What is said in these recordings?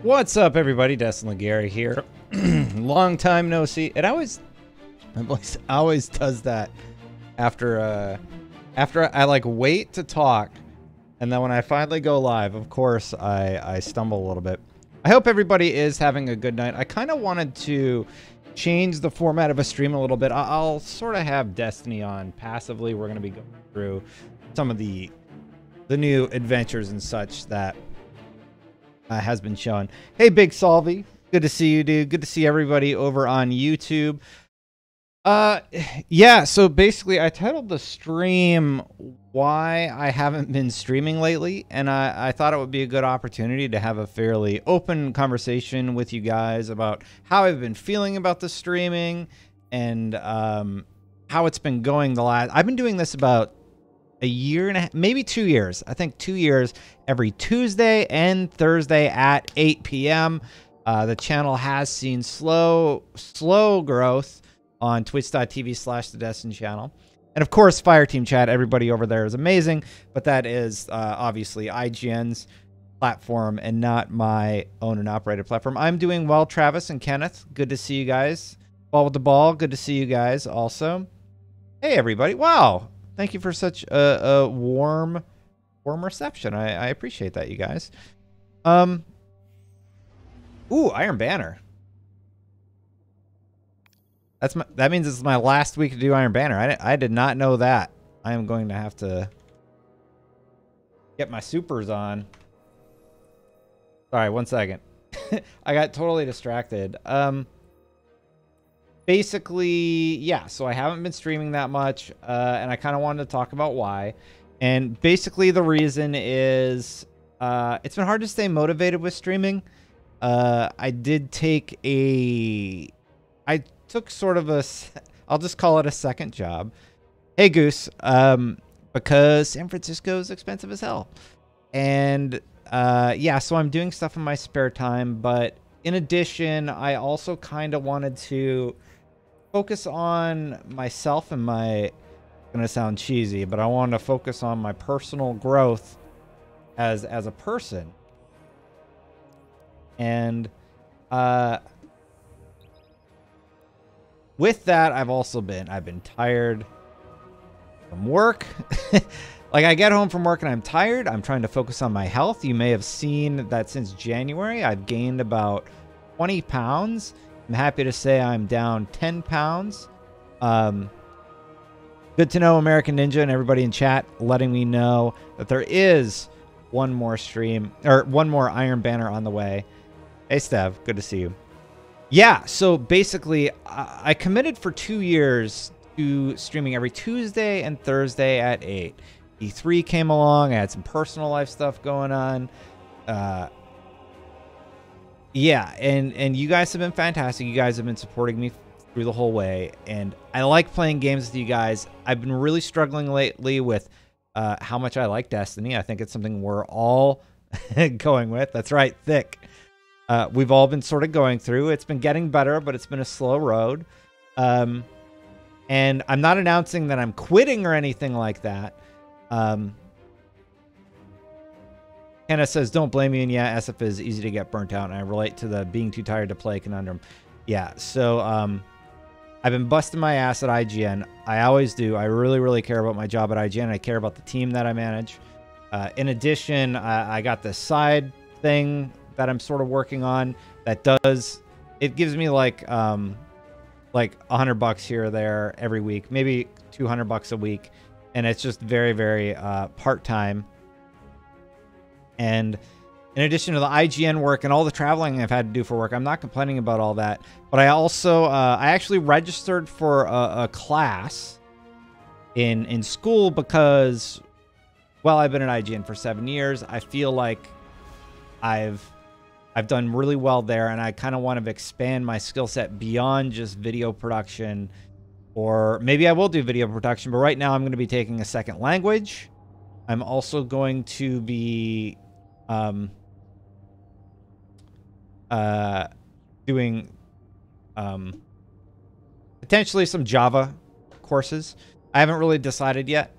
What's up, everybody? Destin Legary here. Long time no see. My voice always does that after I like wait to talk, and then when I finally go live, of course I stumble a little bit. I hope everybody is having a good night. I kind of wanted to change the format of a stream a little bit. I'll sort of have Destiny on passively. We're going to be going through some of the new adventures and such that has been shown. Hey, Big Salvi. Good to see you, dude. Good to see everybody over on YouTube. Yeah, so basically I titled the stream why I haven't been streaming lately, and I thought it would be a good opportunity to have a fairly open conversation with you guys about how I've been feeling about the streaming and how it's been going I've been doing this about a year and a half, maybe 2 years. I think 2 years, every Tuesday and Thursday at 8 p.m. The channel has seen slow growth on twitch.tv/the Destin channel. And of course, Fireteam Chat, everybody over there is amazing, but that is obviously IGN's platform and not my own and operated platform. I'm doing well, Travis and Kenneth. Good to see you guys. Ball with the ball. Good to see you guys also. Hey, everybody. Wow. Thank you for such a warm reception. I appreciate that, you guys. Ooh, Iron Banner. That means it's my last week to do Iron Banner. I did not know that. I am going to have to get my supers on. Sorry, 1 second. I got totally distracted. Basically, yeah, so I haven't been streaming that much, and I kind of wanted to talk about why. And basically the reason is it's been hard to stay motivated with streaming. I took sort of I'll just call it a second job. Hey, Goose, because San Francisco is expensive as hell. And yeah, so I'm doing stuff in my spare time, but in addition, I also kind of wanted to focus on myself and it's gonna sound cheesy, but I wanted to focus on my personal growth as a person. And with that, I've been tired from work. Like, I get home from work and I'm tired. I'm trying to focus on my health. You may have seen that since January, I've gained about 20 pounds. I'm happy to say I'm down 10 pounds. Good to know, American Ninja and everybody in chat letting me know that there is one more stream or one more Iron Banner on the way. Hey, Stev, good to see you. Yeah, so basically, I committed for 2 years to streaming every Tuesday and Thursday at 8. E3 came along. I had some personal life stuff going on. Yeah, and you guys have been fantastic. You guys have been supporting me through the whole way, and I like playing games with you guys. I've been really struggling lately with how much I like Destiny. I think it's something we're all going with. That's right, thick. We've all been sort of going through. It's been getting better, but it's been a slow road. And I'm not announcing that I'm quitting or anything like that. Hannah says, don't blame me. And yeah, SF is easy to get burnt out. And I relate to the being too tired to play conundrum. Yeah, so I've been busting my ass at IGN. I always do. I really, really care about my job at IGN. I care about the team that I manage. In addition, I got this side thing that I'm sort of working on that it gives me like $100 here or there every week, maybe $200 a week. And it's just very, very part-time. And in addition to the IGN work and all the traveling I've had to do for work, I'm not complaining about all that. But I also, I actually registered for a class in school because, well, I've been at IGN for 7 years. I feel like I've done really well there, and I kind of want to expand my skill set beyond just video production, or maybe I will do video production, but right now I'm going to be taking a second language. I'm also going to be doing potentially some Java courses. I haven't really decided yet,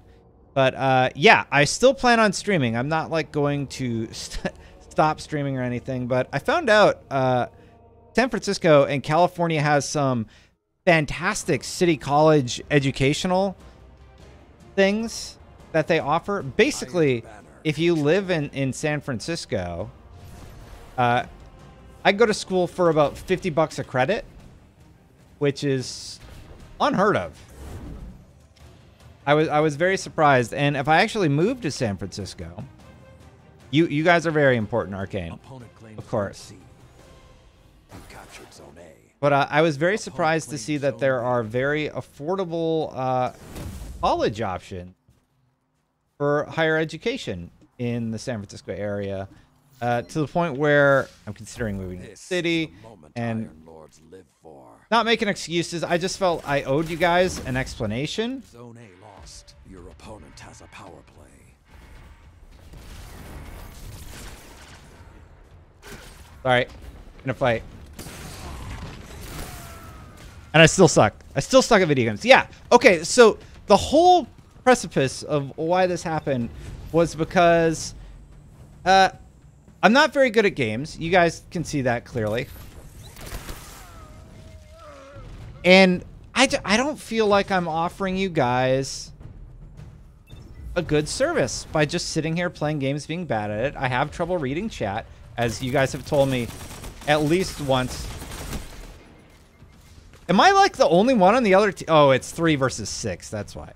but yeah, I still plan on streaming. I'm not like going to stop streaming or anything, but I found out San Francisco and California has some fantastic city college educational things that they offer. Basically, if you live in San Francisco, I go to school for about $50 a credit, which is unheard of. I was very surprised, and if I actually moved to San Francisco, you guys are very important, Arcane, of course. But I was very surprised to see that there are very affordable college options for higher education in the San Francisco area, to the point where I'm considering moving to the city. And not making excuses, I just felt I owed you guys an explanation. Zone A lost. Your opponent has a power play. Sorry, in a fight. And I still suck. I still suck at video games. Yeah. Okay, so the whole precipice of why this happened was because I'm not very good at games. You guys can see that clearly. And I don't feel like I'm offering you guys a good service by just sitting here playing games, being bad at it. I have trouble reading chat, as you guys have told me at least once. Am I like the only one on the other team? Oh, it's 3 versus 6. That's why.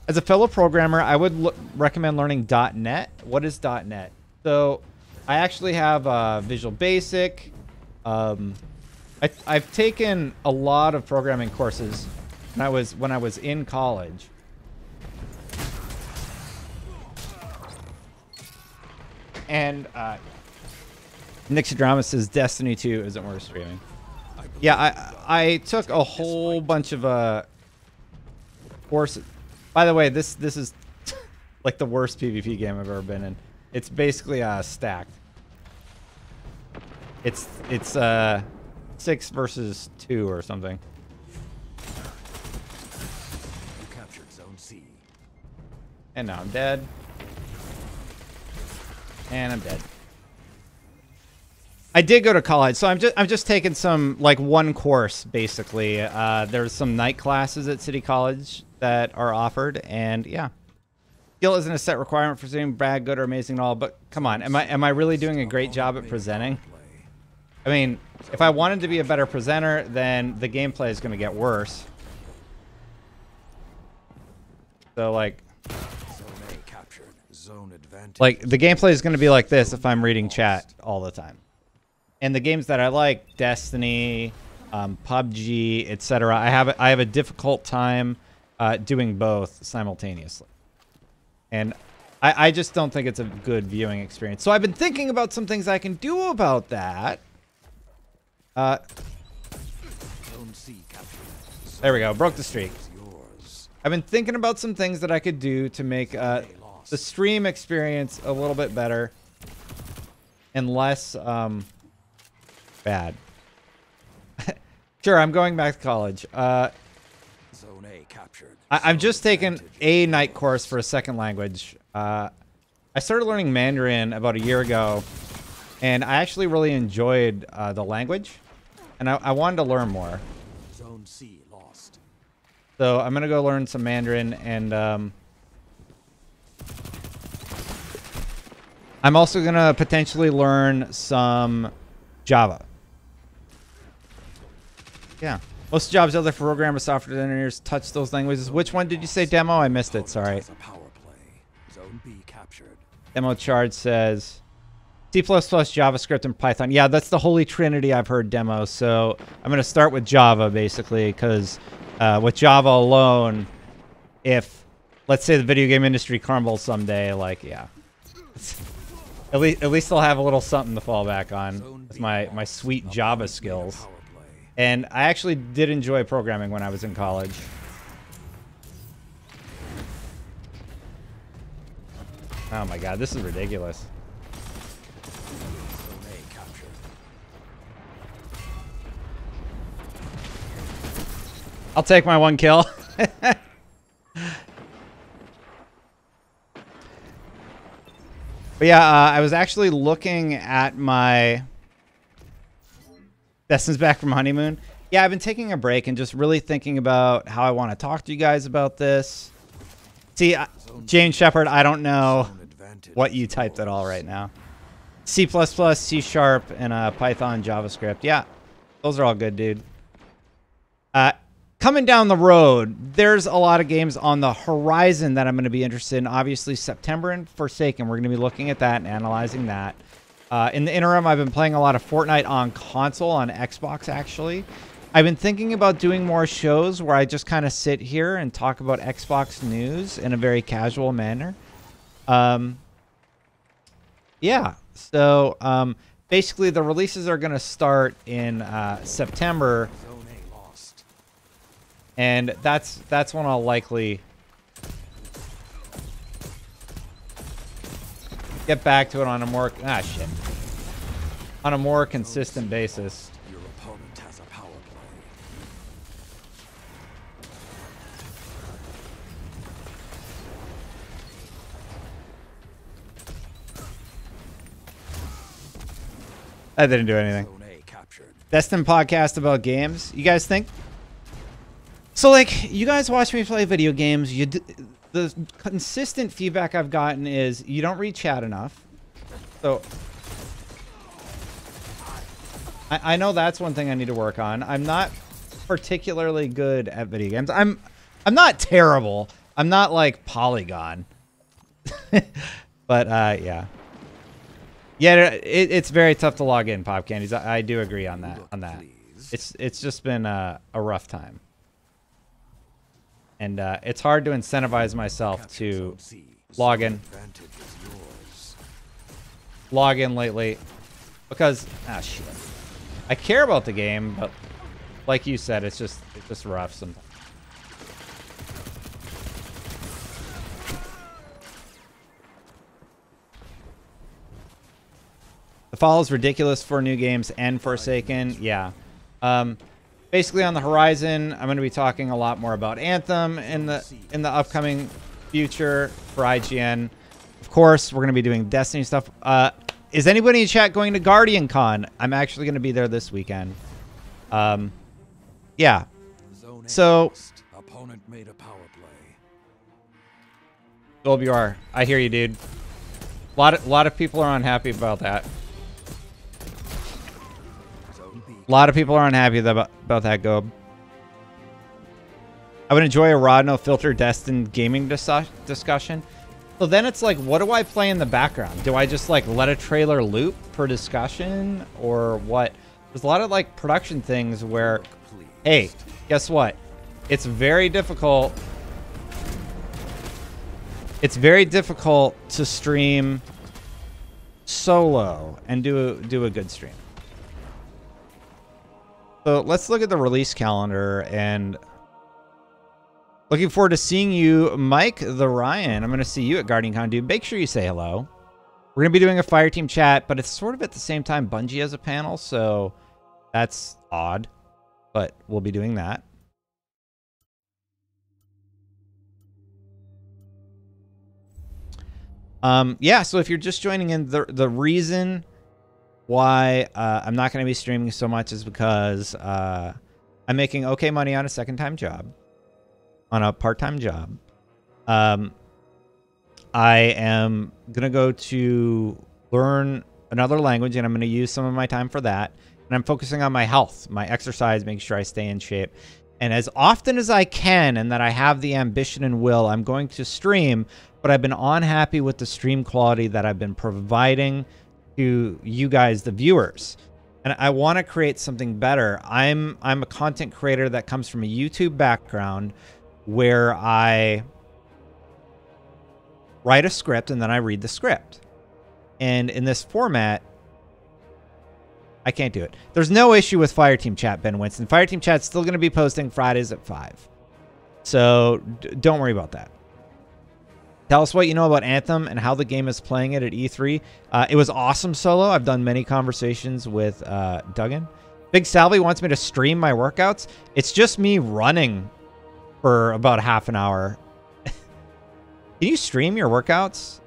As a fellow programmer, I would recommend learning .NET. What is .NET? So I actually have Visual Basic. I've taken a lot of programming courses when I was in college. And Nixodrama says Destiny 2 isn't worth streaming. Yeah, I took a whole bunch of courses. By the way, this is like the worst PvP game I've ever been in. It's basically stacked. It's 6 versus 2 or something. You captured Zone C. And now I'm dead. And I'm dead. I did go to college, so I'm just taking some, like, one course basically. There's some night classes at City College that are offered, and yeah, skill isn't a set requirement for being bad, good, or amazing and all. But come on, am I really doing a great job at presenting? I mean, if I wanted to be a better presenter, then the gameplay is going to get worse. So like the gameplay is going to be like this if I'm reading chat all the time. And the games that I like, Destiny, PUBG, etc., I have a difficult time doing both simultaneously. And I just don't think it's a good viewing experience. So I've been thinking about some things I can do about that. There we go. Broke the streak. I've been thinking about some things that I could do to make the stream experience a little bit better and less bad. Sure, I'm going back to college. I'm just taking a night course for a second language. I started learning Mandarin about a year ago, and I actually really enjoyed the language, and I wanted to learn more. Zone C lost. So I'm gonna go learn some Mandarin, and I'm also gonna potentially learn some Java. Yeah. Most jobs out there for programmers, software engineers touch those languages. Which one did you say, Demo? I missed it. Sorry. Demo Charge says C++, JavaScript, and Python. Yeah, that's the holy trinity I've heard, Demo. So I'm going to start with Java, basically, because with Java alone, if, let's say, the video game industry crumbles someday, like, yeah. At least I'll have a little something to fall back on with my sweet Java skills. And I actually did enjoy programming when I was in college. Oh my god, this is ridiculous. I'll take my one kill. But yeah, I was actually looking at my Destin's back from honeymoon. Yeah, I've been taking a break and just really thinking about how I want to talk to you guys about this. See, Jane Shepard, I don't know what you typed at all right now. C++, C Sharp, and Python, JavaScript. Yeah, those are all good, dude. Coming down the road, there's a lot of games on the horizon that I'm going to be interested in. Obviously, September and Forsaken, we're going to be looking at that and analyzing that. In the interim, I've been playing a lot of Fortnite on console, on Xbox, actually. I've been thinking about doing more shows where I just kind of sit here and talk about Xbox news in a very casual manner. Yeah, so basically the releases are going to start in September. And that's when I'll likely get back to it on a more on a more consistent basis. Your opponent has a power play. That didn't do anything. Zone A captured. Destin podcast about games. You guys think? So, like, you guys watch me play video games. The consistent feedback I've gotten is you don't read chat enough. So, I know that's one thing I need to work on. I'm not particularly good at video games. I'm not terrible. I'm not like Polygon. But, yeah. Yeah, it's very tough to log in, Pop Candies. I do agree on that. It's just been a rough time. And it's hard to incentivize myself to log in lately because shit. I care about the game, but like you said, it's just rough sometimes. The fall is ridiculous for new games and Forsaken. Yeah. Basically, on the horizon, I'm going to be talking a lot more about Anthem in the upcoming future for IGN. Of course, we're going to be doing Destiny stuff. Is anybody in chat going to Guardian Con? I'm actually going to be there this weekend. Yeah. So, opponent made a power play. Golbur, I hear you, dude. A lot of people are unhappy about that. A lot of people are unhappy about that, Gob. I would enjoy a raw, no filter Destin gaming discussion. So then it's like, what do I play in the background? Do I just like let a trailer loop for discussion or what? There's a lot of like production things where, hey, guess what? It's very difficult. It's very difficult to stream solo and do a good stream. So let's look at the release calendar and looking forward to seeing you, Mike the Ryan. I'm going to see you at Guardian Con, dude. Make sure you say hello. We're going to be doing a Fireteam chat, but it's sort of at the same time Bungie has a panel, so that's odd, but we'll be doing that. Yeah, so if you're just joining in, the reason why I'm not going to be streaming so much is because I'm making okay money on a second-time job, on a part-time job. I am going to go to learn another language, and I'm going to use some of my time for that. And I'm focusing on my health, my exercise, making sure I stay in shape. And as often as I can, and that I have the ambition and will, I'm going to stream, but I've been unhappy with the stream quality that I've been providing to you guys, the viewers, and I want to create something better. I'm a content creator that comes from a YouTube background where I write a script and then I read the script. And in this format, I can't do it. There's no issue with Fireteam chat, Ben Winston. Fireteam chat's still going to be posting Fridays at 5. So don't worry about that. Tell us what you know about Anthem and how the game is playing it at E3. It was awesome solo. I've done many conversations with Duggan. Big Salvi wants me to stream my workouts. It's just me running for about half an hour. Can you stream your workouts?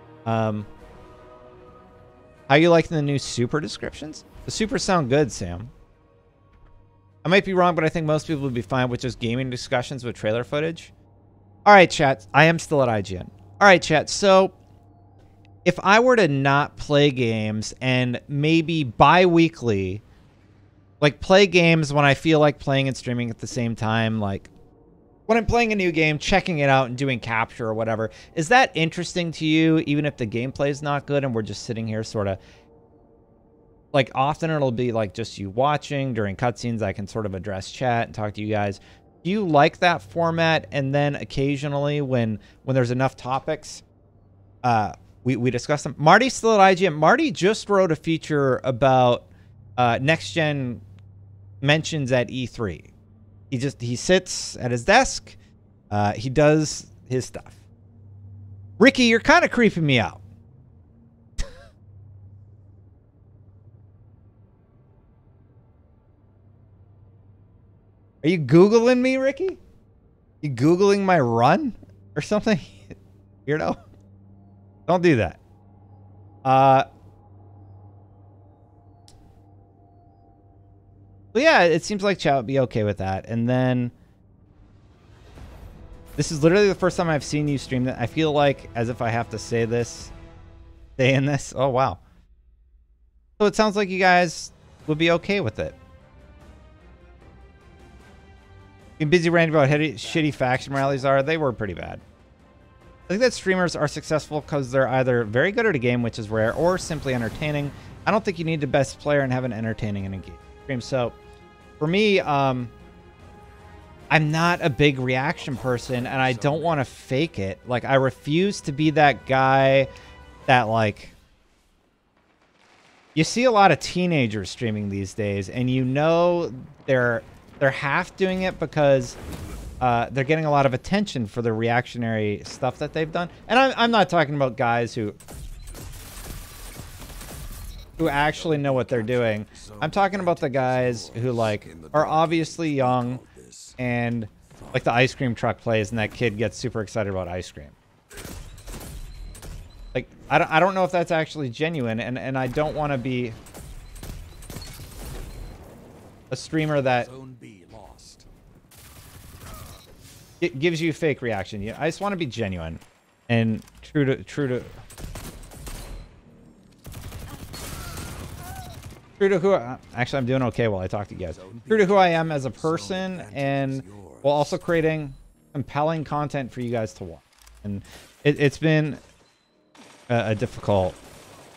How you liking the new super descriptions? The supers sound good, Sam. I might be wrong, but I think most people would be fine with just gaming discussions with trailer footage. All right, chat. I am still at IGN. All right, chat. So if I were to not play games and maybe bi-weekly, like play games when I feel like playing and streaming at the same time, like when I'm playing a new game, checking it out and doing capture or whatever, is that interesting to you, even if the gameplay is not good and we're just sitting here sort of, like often it'll be like just you watching during cutscenes, I can sort of address chat and talk to you guys. Do you like that format? And then occasionally when there's enough topics, we discuss them. Marty's still at IGN. Marty just wrote a feature about next gen mentions at E3. He sits at his desk. He does his stuff. Ricky, you're kind of creeping me out. Are you Googling me, Ricky? You Googling my run or something? Weirdo. Don't do that. But yeah, it seems like chat would be okay with that. And then this is literally the first time I've seen you stream that. I feel like as if I have to say this, stay in this. Oh, wow. So it sounds like you guys would be okay with it. Being busy ranting about how shitty faction rallies are. They were pretty bad. I think that streamers are successful because they're either very good at a game, which is rare, or simply entertaining. I don't think you need the best player and have an entertaining and engaging stream. So for me, I'm not a big reaction person and I don't want to fake it. Like I refuse to be that guy that like, you see a lot of teenagers streaming these days and you know they're half doing it because they're getting a lot of attention for the reactionary stuff that they've done. And I'm not talking about guys who actually know what they're doing. I'm talking about the guys who like are obviously young and like the ice cream truck plays and that kid gets super excited about ice cream. Like I don't know if that's actually genuine and I don't want to be a streamer that it gives you fake reaction. I just want to be genuine and true to who actually I'm doing okay while I talk to you guys. True to who I am as a person and while also creating compelling content for you guys to watch. And it's been a difficult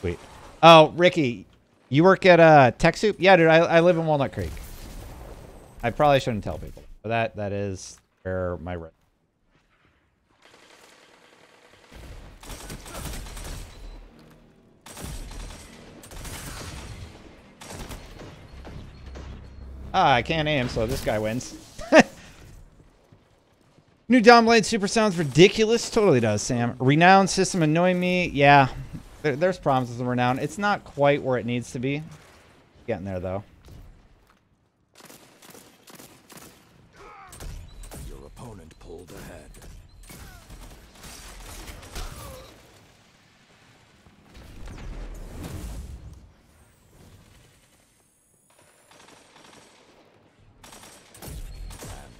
week. Oh, Ricky, you work at TechSoup? Yeah, dude, I live in Walnut Creek. I probably shouldn't tell people, but that is where my rent. I can't aim, so this guy wins. New Dom Blade Super sounds ridiculous. Totally does, Sam. Renown system annoying me. Yeah, there's problems with the Renown. It's not quite where it needs to be. Getting there, though. Your opponent pulled ahead.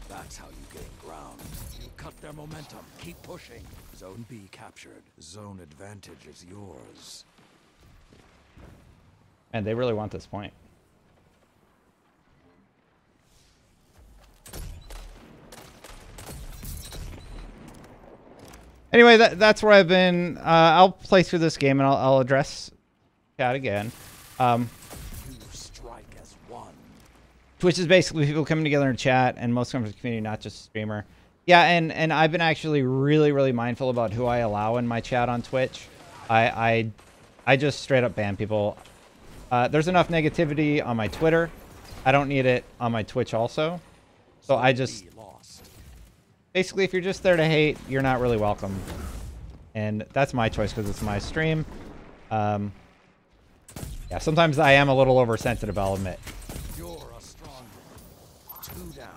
That's how you gain ground. You cut their momentum. Keep pushing. Zone B captured. Zone advantage is yours. And they really want this point. Anyway, that's where I've been. I'll play through this game and I'll address chat again. You strike as one. Twitch is basically people coming together in chat and most members of the community, not just a streamer. Yeah, and I've been actually really mindful about who I allow in my chat on Twitch. I just straight up ban people. There's enough negativity on my Twitter. I don't need it on my Twitch also. So I just basically, if you're just there to hate, you're not really welcome. And that's my choice because it's my stream. Yeah, sometimes I am a little oversensitive, I'll admit. You're a strong one. 2 down.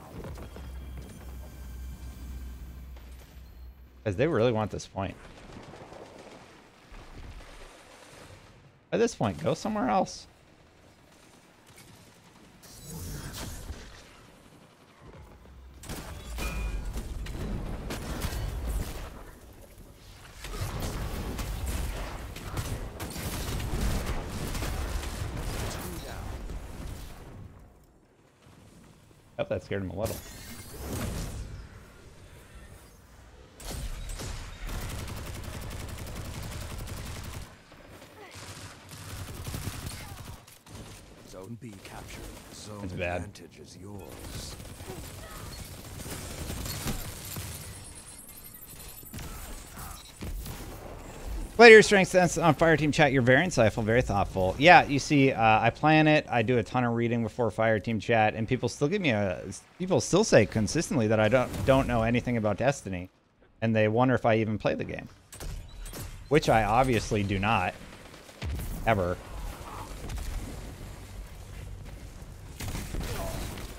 Because they really want this point. At this point, go somewhere else. Oh, that scared him a little. Zone B captured. Zone That's bad. advantage is yours. Play to your strengths sense on Fireteam chat. You're very insightful, very thoughtful. Yeah, you see, I plan it. I do a ton of reading before Fireteam chat, and people still give me people still say consistently that I don't know anything about Destiny, and they wonder if I even play the game, which I obviously do not, ever.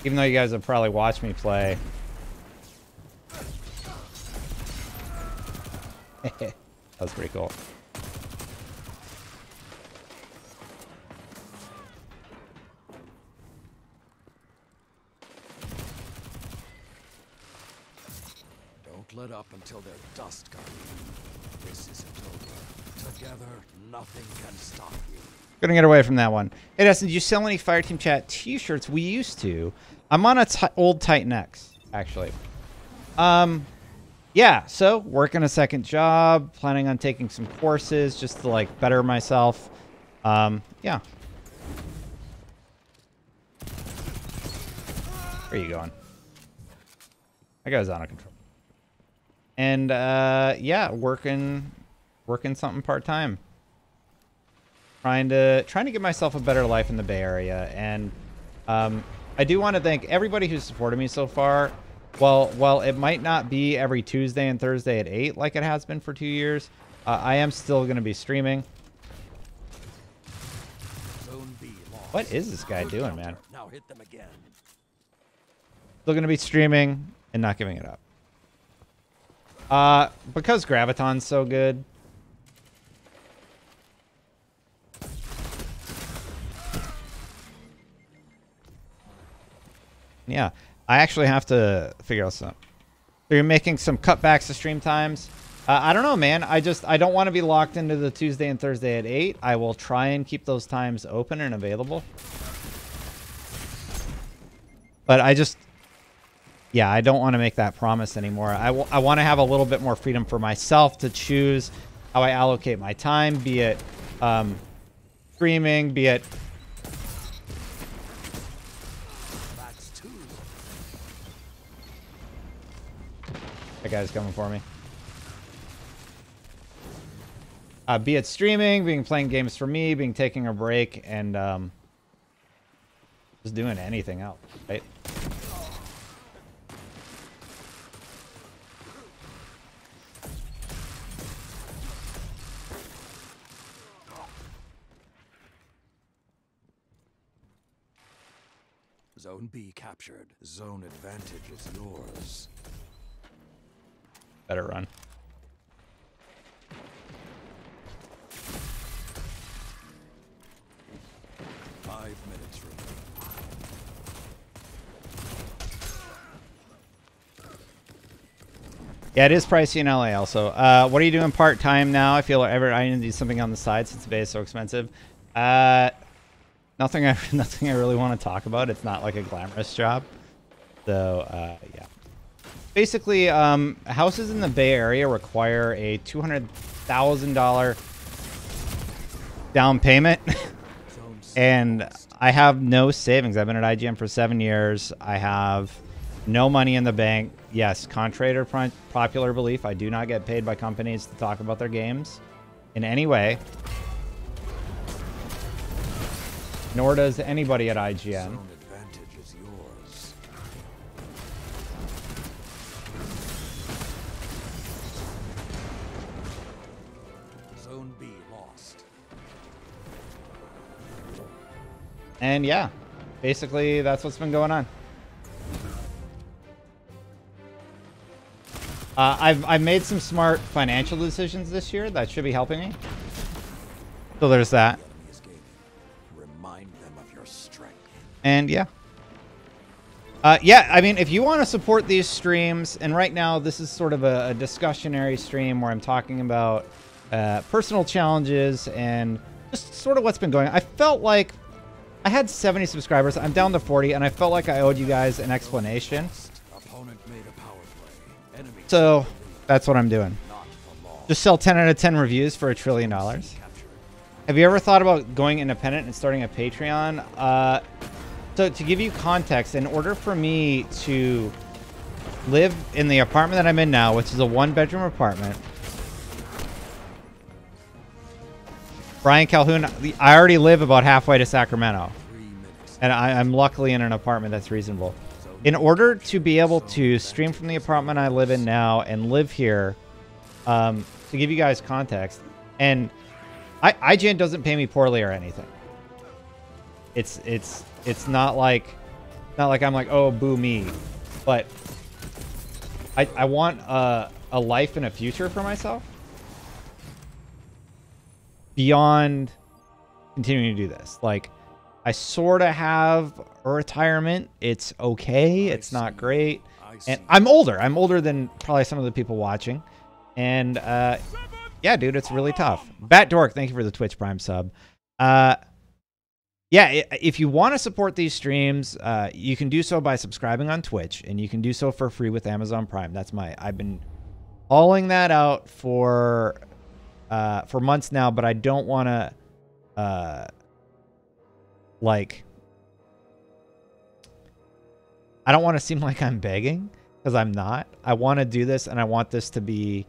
Even though you guys have probably watched me play. That was pretty cool. Don't let up until they're dust, Guardian. This isn't over. Together, nothing can stop you. Gonna get away from that one. Hey, Dustin, did you sell any Fireteam chat t-shirts? We used to. I'm on a old Titan X, actually. Yeah, so working a second job, planning on taking some courses just to like better myself. Yeah. Where are you going? That guy's out of control. And yeah, working something part-time. Trying to give myself a better life in the Bay Area. And I do want to thank everybody who's supported me so far. Well, it might not be every Tuesday and Thursday at 8 like it has been for 2 years. I am still going to be streaming. Zone B lost. What is this guy doing, man? Now hit them again. Still going to be streaming and not giving it up. Because Graviton's so good. Yeah, I actually have to figure out something. So you're making some cutbacks to stream times. I don't know, man. I don't want to be locked into the Tuesday and Thursday at 8. I will try and keep those times open and available. But yeah, I don't want to make that promise anymore. I want to have a little bit more freedom for myself to choose how I allocate my time, be it streaming, be it... That guy's coming for me. Be it streaming, being playing games for me, being taking a break, and just doing anything else, right? Zone B captured. Zone advantage is yours. Better run. Five minutes remaining. Yeah, it is pricey in LA also. What are you doing part-time now? I feel like I need to do something on the side since the Bay is so expensive. Nothing I really want to talk about. It's not like a glamorous job. So, yeah. Basically, houses in the Bay Area require a $200,000 down payment. And I have no savings. I've been at IGN for 7 years. I have no money in the bank. Yes, contrary to popular belief, I do not get paid by companies to talk about their games in any way. Nor does anybody at IGN. Zone advantage is yours. Zone B lost. And yeah, basically that's what's been going on. I've made some smart financial decisions this year that should be helping me. So there's that. And yeah. Yeah, I mean, if you want to support these streams, and right now this is sort of a discussionary stream where I'm talking about personal challenges and just sort of what's been going on. I felt like I had 70 subscribers. I'm down to 40, and I felt like I owed you guys an explanation. So that's what I'm doing. Just sell 10 out of 10 reviews for $1 trillion. Have you ever thought about going independent and starting a Patreon? So to give you context, in order for me to live in the apartment that I'm in now, which is a 1-bedroom apartment, Brian Calhoun, I already live about halfway to Sacramento. And I'm luckily in an apartment that's reasonable. In order to be able to stream from the apartment I live in now and live here, to give you guys context, and IGN doesn't pay me poorly or anything. It's not like I'm like, oh, boo me, but I want a life and a future for myself beyond continuing to do this. Like, I sort of have a retirement. It's okay. It's not great. And I'm older. I'm older than probably some of the people watching. And yeah, dude, it's really tough. Bat Dork, thank you for the Twitch Prime sub. Yeah, if you want to support these streams, you can do so by subscribing on Twitch, and you can do so for free with Amazon Prime. That's I've been hauling that out for months now, but I don't want to, like, I don't want to seem like I'm begging, because I'm not. I want to do this, and I want this to be,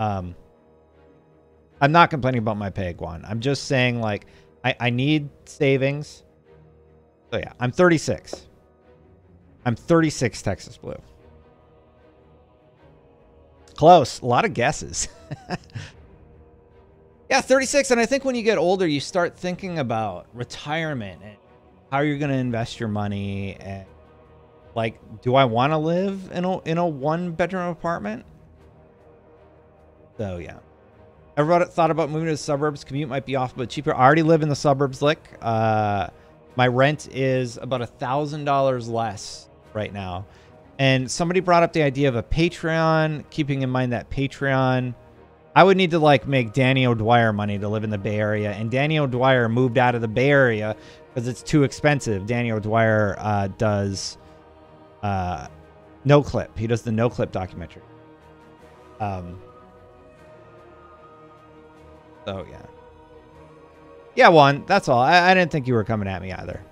I'm not complaining about my pay, Guan. I'm just saying, like, I need savings. So yeah, I'm 36. I'm 36 Texas Blue. Close. A lot of guesses. Yeah, 36. And I think when you get older, you start thinking about retirement and how you're going to invest your money. And like, do I want to live in a 1-bedroom apartment? So yeah. Ever thought about moving to the suburbs? Commute might be off, but cheaper. I already live in the suburbs, Lick. My rent is about $1,000 less right now. And somebody brought up the idea of a Patreon, keeping in mind that Patreon, I would need to like make Danny O'Dwyer money to live in the Bay Area. And Danny O'Dwyer moved out of the Bay Area because it's too expensive. Danny O'Dwyer does No Clip. He does the No Clip documentary. So, yeah. Yeah, Juan, that's all. I didn't think you were coming at me either.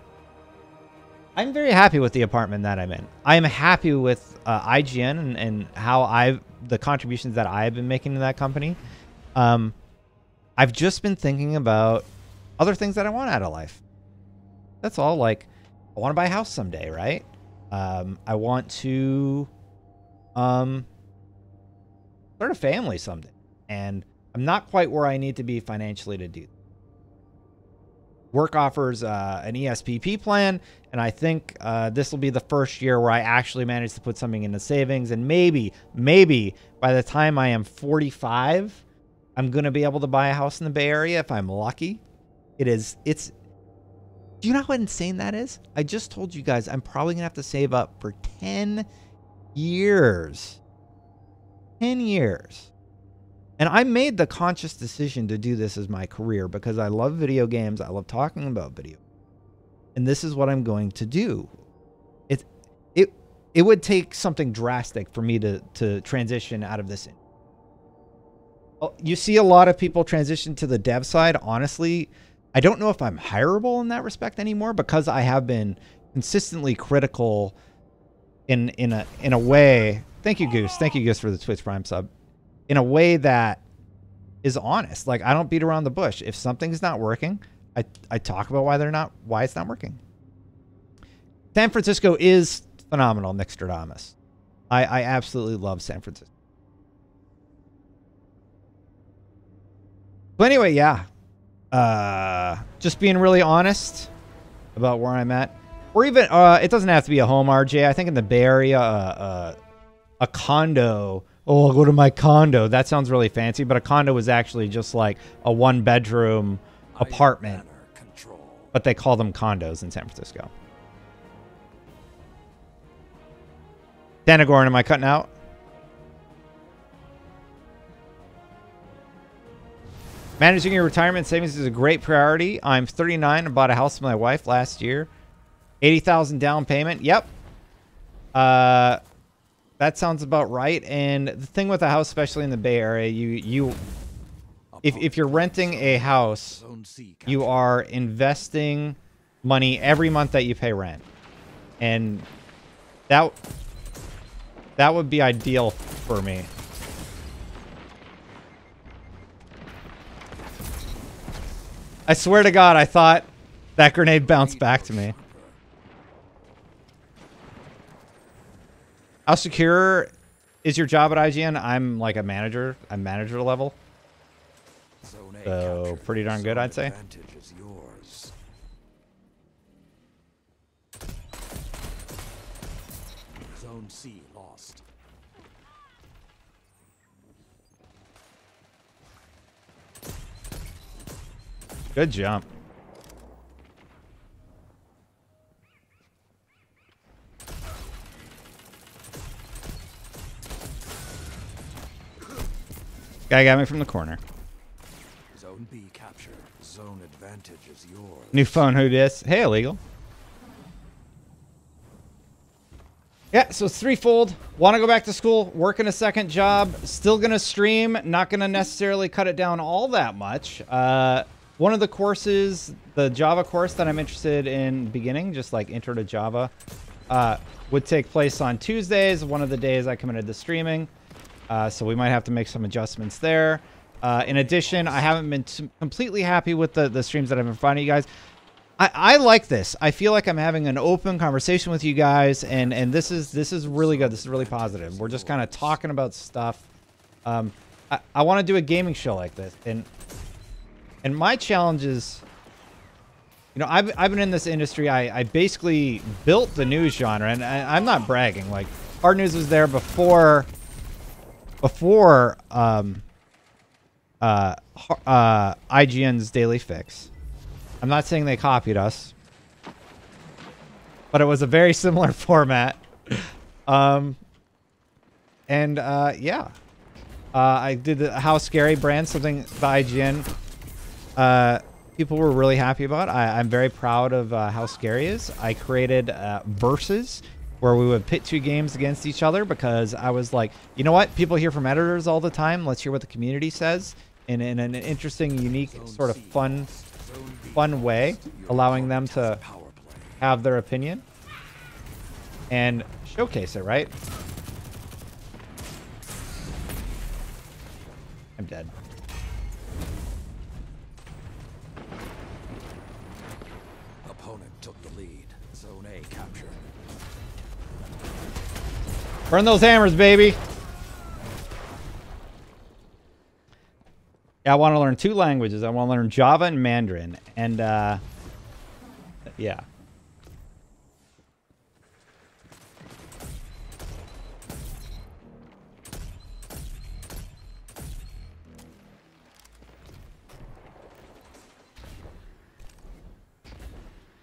I'm very happy with the apartment that I'm in. I'm happy with IGN and how the contributions that I've been making to that company. I've just been thinking about other things that I want out of life. That's all. Like, I want to buy a house someday, right? I want to start a family someday. And I'm not quite where I need to be financially to do that. Work offers an ESPP plan, and I think this will be the first year where I actually manage to put something into savings, and maybe by the time I am 45, I'm going to be able to buy a house in the Bay Area if I'm lucky. Do you know how insane that is? I just told you guys I'm probably going to have to save up for 10 years. 10 years. And I made the conscious decision to do this as my career because I love video games. I love talking about video. And this is what I'm going to do. It would take something drastic for me to transition out of this. You see a lot of people transition to the dev side. Honestly, I don't know if I'm hireable in that respect anymore because I have been consistently critical in a way. Thank you, Goose. Thank you, Goose, for the Twitch Prime sub. In a way that is honest. Like, I don't beat around the bush. If something's not working, I talk about why it's not working. San Francisco is phenomenal, Nixtradamus. I absolutely love San Francisco. But anyway, yeah. Just being really honest about where I'm at. Or even, it doesn't have to be a home, RJ. I think in the Bay Area, a condo. Oh, I'll go to my condo. That sounds really fancy, but a condo is actually just like a 1-bedroom apartment. But they call them condos in San Francisco. Danagorn, am I cutting out? Managing your retirement savings is a great priority. I'm 39 and bought a house with my wife last year. 80,000 down payment. Yep. That sounds about right. And the thing with a house, especially in the Bay Area, if you're renting a house, you are investing money every month that you pay rent. And that would be ideal for me. I swear to God, I thought that grenade bounced back to me. How secure is your job at IGN? I'm like a manager. I'm manager level. So pretty darn good, I'd say. Zone C lost. Good jump. Guy got me from the corner. Zone B captured. Zone advantage is yours. New phone, who dis? Hey, illegal. Yeah, so it's threefold. Want to go back to school, working a second job, still going to stream, not going to necessarily cut it down all that much. One of the courses, the Java course that I'm interested in beginning, just like Intro to Java, would take place on Tuesdays, one of the days I committed to streaming. So we might have to make some adjustments there. In addition, I haven't been completely happy with the streams that I've been finding you guys. I like this. I feel like I'm having an open conversation with you guys, and this is really good. This is really positive. We're just kind of talking about stuff. I want to do a gaming show like this, and my challenge is, you know, I've been in this industry. I basically built the news genre, and I'm not bragging. Like, Hard News was there before IGN's Daily Fix. I'm not saying they copied us, but it was a very similar format. Yeah. I did the How Scary brand, something the IGN people were really happy about. I'm very proud of How Scary is. I created verses where we would pit two games against each other because I was like, you know what? People hear from editors all the time. Let's hear what the community says in an interesting, unique, sort of fun way, allowing them to have their opinion and showcase it, right? I'm dead. Opponent took the lead. Zone A captured. Burn those hammers, baby. Yeah, I want to learn 2 languages. I want to learn Java and Mandarin. And, yeah.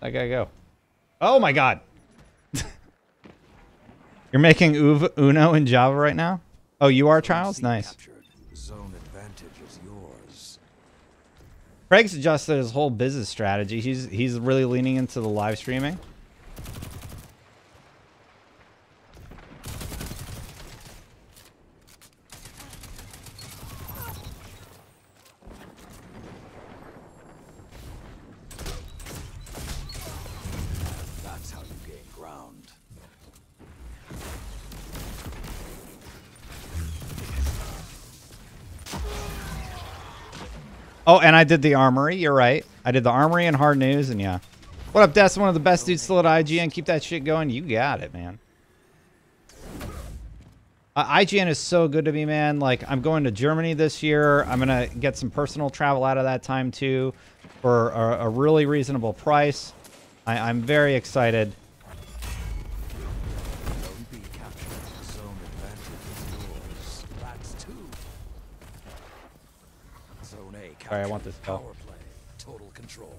I gotta go. Oh my god. You're making Uno in Java right now? Oh, you are, Charles? Nice. Zone advantage is yours. Craig's adjusted his whole business strategy. He's really leaning into the live streaming. That's how you gain ground. Oh, and I did the armory. You're right. I did the armory and Hard News, and yeah. What up, Des? One of the best dudes still at IGN. Keep that shit going. You got it, man. IGN is so good to me, man. Like, I'm going to Germany this year. I'm going to get some personal travel out of that time, too, for a really reasonable price. I'm very excited. Zone B captured. Zone advantage is yours. That's 2. Zone A captured. Sorry, I want this Power kill. play. Total control.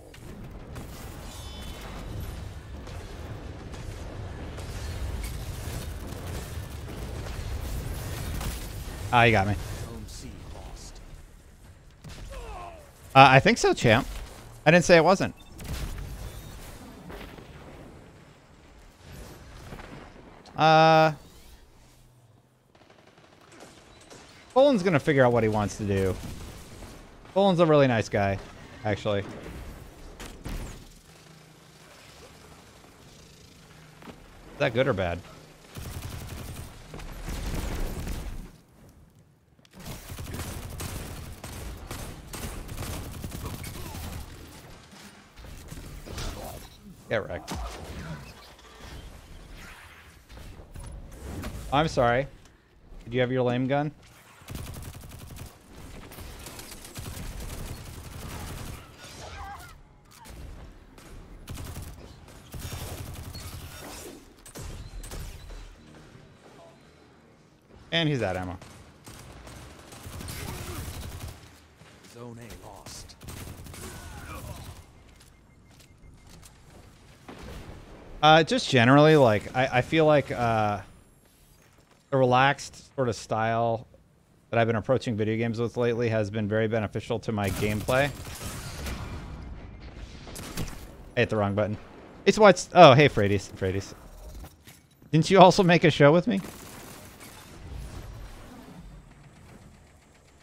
Ah, you got me. Zone C lost. I think so, champ. I didn't say it wasn't. Poland's gonna figure out what he wants to do. Poland's a really nice guy, actually. Is that good or bad? Get wrecked. I'm sorry. Did you have your lame gun? And he's out of ammo. Zone A lost. Just generally, like, I feel like the relaxed sort of style that I've been approaching video games with lately has been very beneficial to my gameplay. I hit the wrong button. It's what's... Oh, hey, Frades. Didn't you also make a show with me?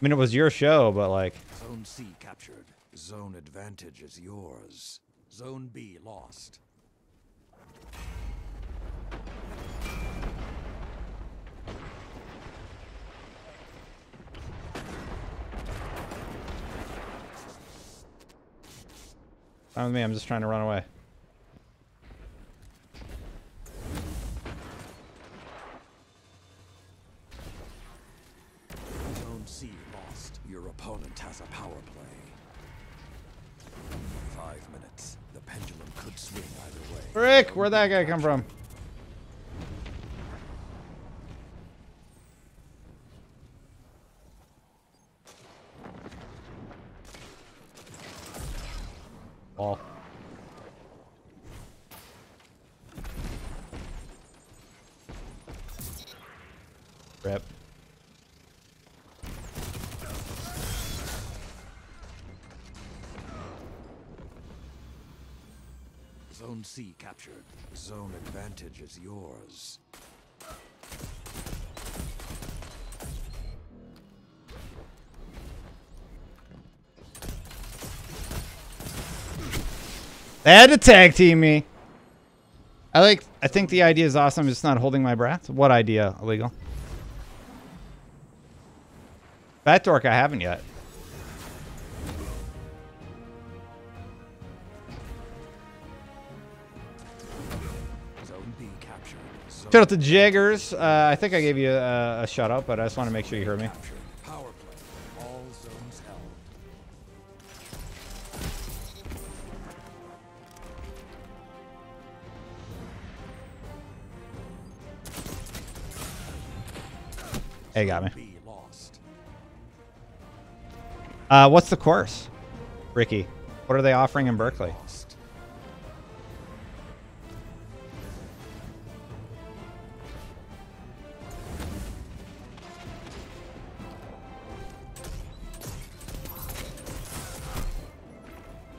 I mean, it was your show, but like... Zone C captured. Zone advantage is yours. Zone B lost. Fine with me, I'm just trying to run away. Zone C lost. Your opponent has a power play. 5 minutes. The pendulum could swing either way. Frick, where'd that guy come from? Ball. Rip. Zone C captured. Zone advantage is yours. They had to tag team me. I think the idea is awesome. I'm just not holding my breath. What idea? Illegal. Fat Dork, I haven't yet. Zone B captured. Zone Shout out to Jaggers. I think I gave you a shout out, but I just want to make sure you heard me. captured. Power play. All zones held. Hey, got me. B lost. What's the course? Ricky, what are they offering in Berkeley? Lost.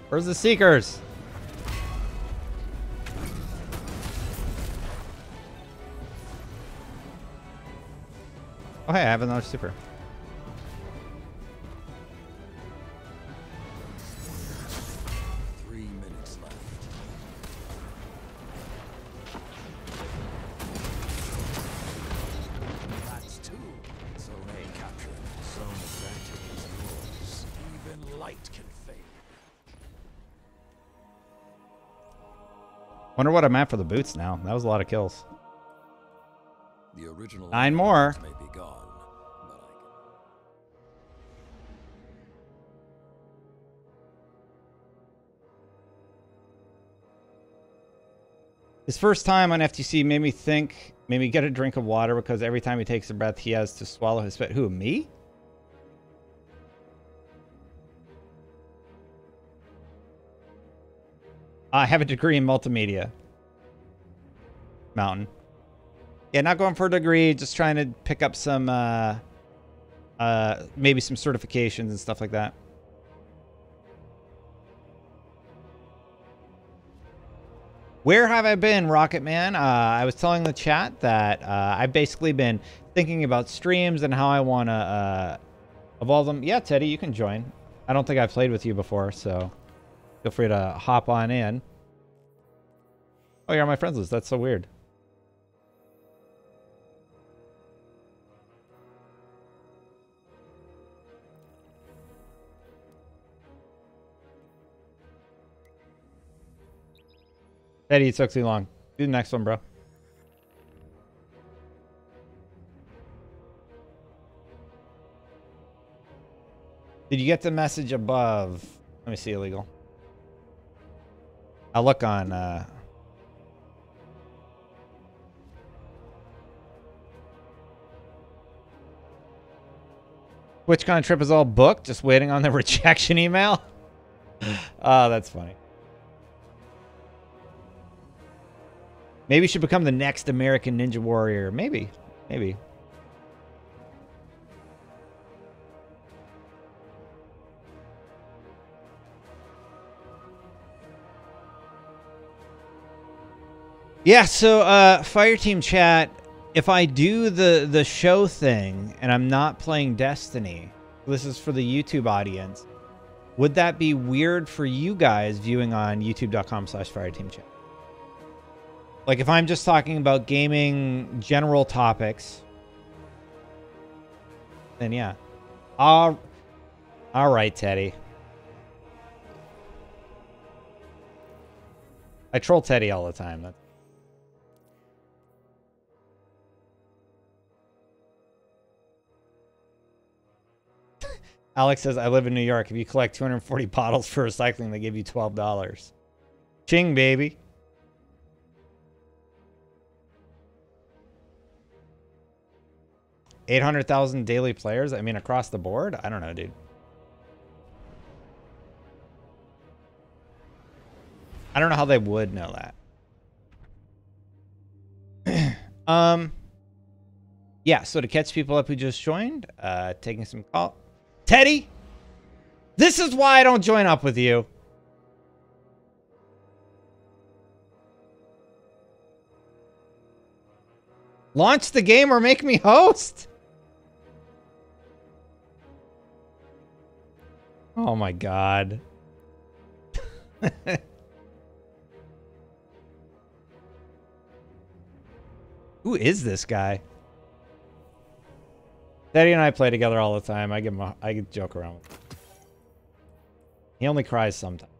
Where's the Seekers? Oh, hey, I have another super. Three minutes left. That's two. Zone A captured. Zone advantage is yours. Even light can fade. Wonder what I'm at for the boots now. That was a lot of kills. The original 9 more. may be gone, but I His first time on FTC made me think, made me get a drink of water because every time he takes a breath, he has to swallow his spit. Who, me? I have a degree in multimedia. Mountain. Yeah, not going for a degree, just trying to pick up some maybe some certifications and stuff like that. Where have I been, Rocket Man? I was telling the chat that I've basically been thinking about streams and how I want to evolve them. Yeah, Teddy, you can join. I don't think I've played with you before, so feel free to hop on in. Oh, you're on my friends list. That's so weird. Teddy, it took too long. Do the next one, bro. Did you get the message above? Let me see, illegal. I'll look on... TwitchCon trip is all booked, just waiting on the rejection email. Oh, that's funny. Maybe you should become the next American Ninja Warrior. Maybe. Maybe. Yeah, so Fireteam chat, if I do the show thing and I'm not playing Destiny, this is for the YouTube audience, would that be weird for you guys viewing on youtube.com/fireteamchat? Like if I'm just talking about gaming general topics, then yeah. All right, Teddy. I troll Teddy all the time. That's... Alex says, I live in New York. If you collect 240 bottles for recycling, they give you $12. Ching, baby. $800,000 daily players? I mean, across the board? I don't know, dude. I don't know how they would know that. Yeah, so to catch people up who just joined, taking some call. Teddy, this is why I don't join up with you. Launch the game or make me host. Oh my God. Who is this guy? Teddy and I play together all the time. I joke around with him. He only cries sometimes.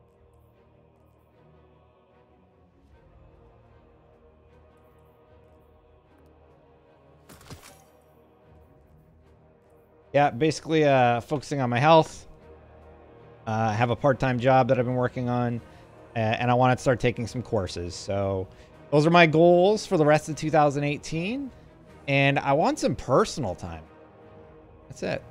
Yeah, basically focusing on my health. I have a part-time job that I've been working on, and I want to start taking some courses. So those are my goals for the rest of 2018, and I want some personal time. That's it.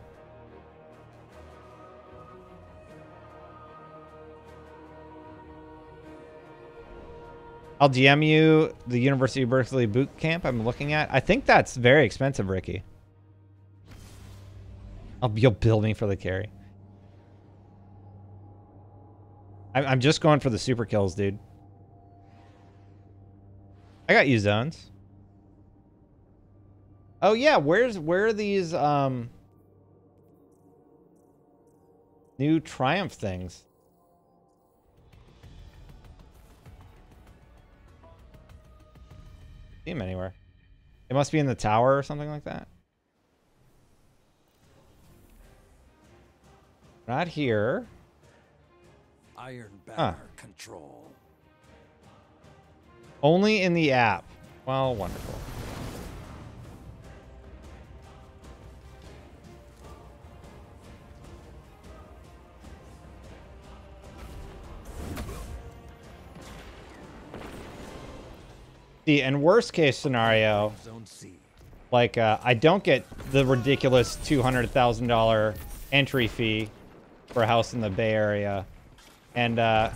I'll DM you the University of Berkeley boot camp I'm looking at. I think that's very expensive, Ricky. You'll bill me for the carry. I'm just going for the super kills, dude. I got you zones. Oh yeah, where are these new Triumph things? See them anywhere. It must be in the tower or something like that. Not here. Iron Banner control. Only in the app. Well, wonderful. See, in worst case scenario, like I don't get the ridiculous $200,000 entry fee for a house in the Bay Area, and wow,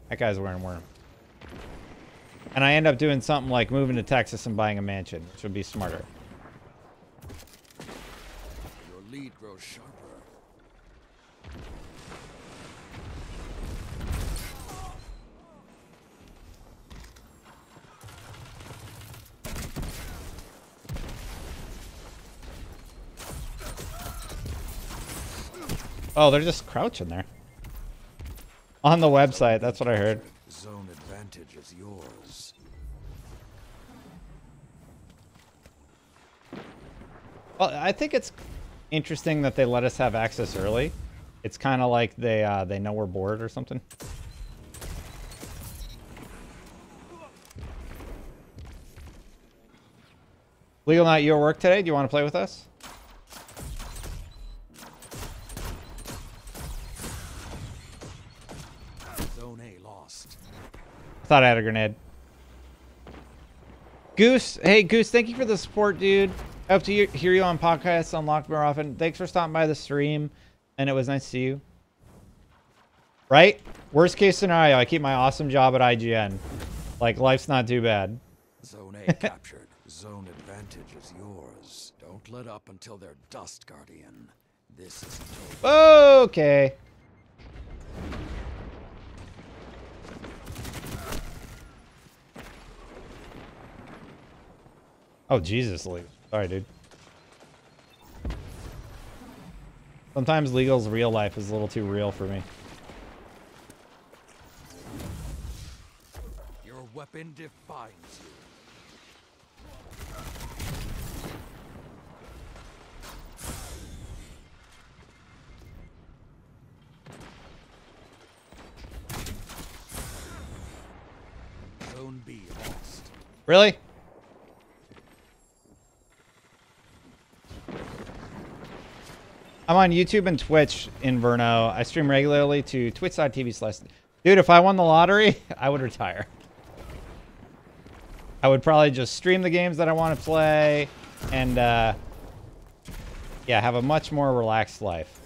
that guy's wearing worm. And I end up doing something like moving to Texas and buying a mansion, which would be smarter. Your lead grows sharper. Oh, they're just crouching there. On the website, that's what I heard. Zone advantage is yours. Well, I think it's interesting that they let us have access early. It's kind of like they know we're bored or something. Legal Knight, you at work today? Do you want to play with us? Zone A lost. I thought I had a grenade. Goose, hey Goose, thank you for the support, dude. I hope to hear you on podcasts unlocked more often. Thanks for stopping by the stream, and it was nice to see you. Right? Worst case scenario, I keep my awesome job at IGN. Like, life's not too bad. Zone A captured. Zone advantage is yours. Don't let up until they're dust, Guardian. This is Okay. Oh, Jesus, Legal. Sorry, dude. Sometimes Legal's real life is a little too real for me. Your weapon defines you. Zone B lost. Really? I'm on YouTube and Twitch, Inverno. I stream regularly to twitch.tv/. Dude, if I won the lottery, I would retire. I would probably just stream the games that I want to play and, yeah, have a much more relaxed life.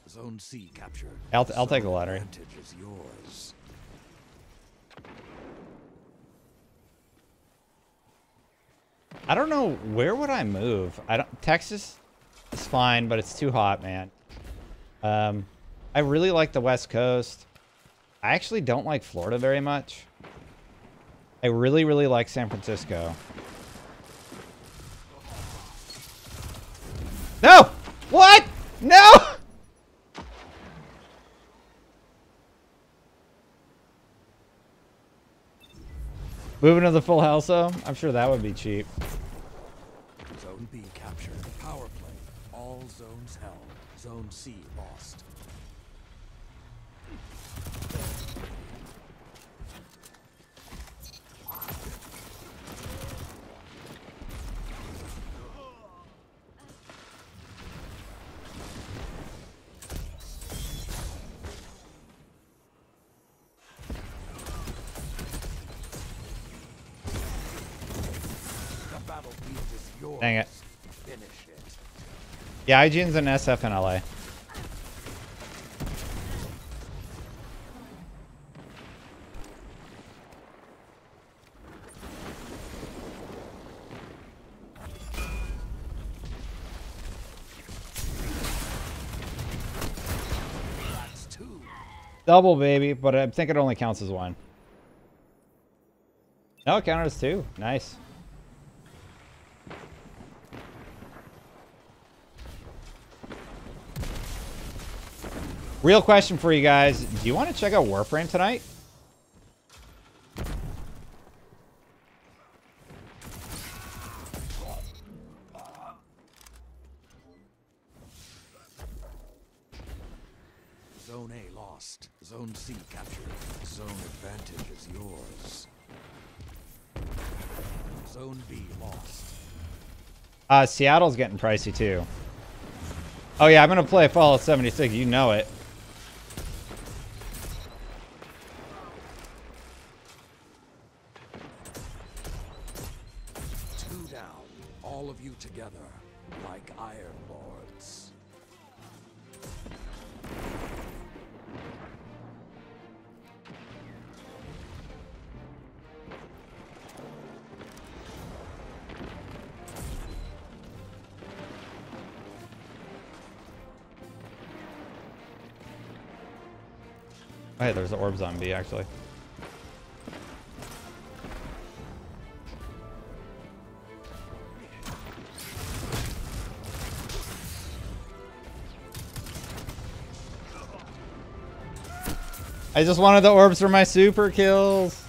Zone C captured. I'll take the lottery. Advantage is yours. I don't know, where would I move? Texas is fine, but it's too hot, man. I really like the West Coast. I actually don't like Florida very much. I really, really like San Francisco. No! What? No! Moving to the full house, though? I'm sure that would be cheap. Zone B captured. Power play. All zones held. Zone C lost. The battlefield is yours. Dang it. Finish it. Yeah, IGN's an SF in LA. That's two. Double, baby, but I think it only counts as one. No, it counted as two. Nice. Real question for you guys. Do you want to check out Warframe tonight? Zone A lost. Zone C captured. Zone advantage is yours. Zone B lost. Seattle's getting pricey too. Oh yeah, I'm gonna play Fallout 76. You know it. Two down. All of you together, like Iron Lords. Oh, hey, there's the orbs on B, actually. I just wanted the orbs for my super kills.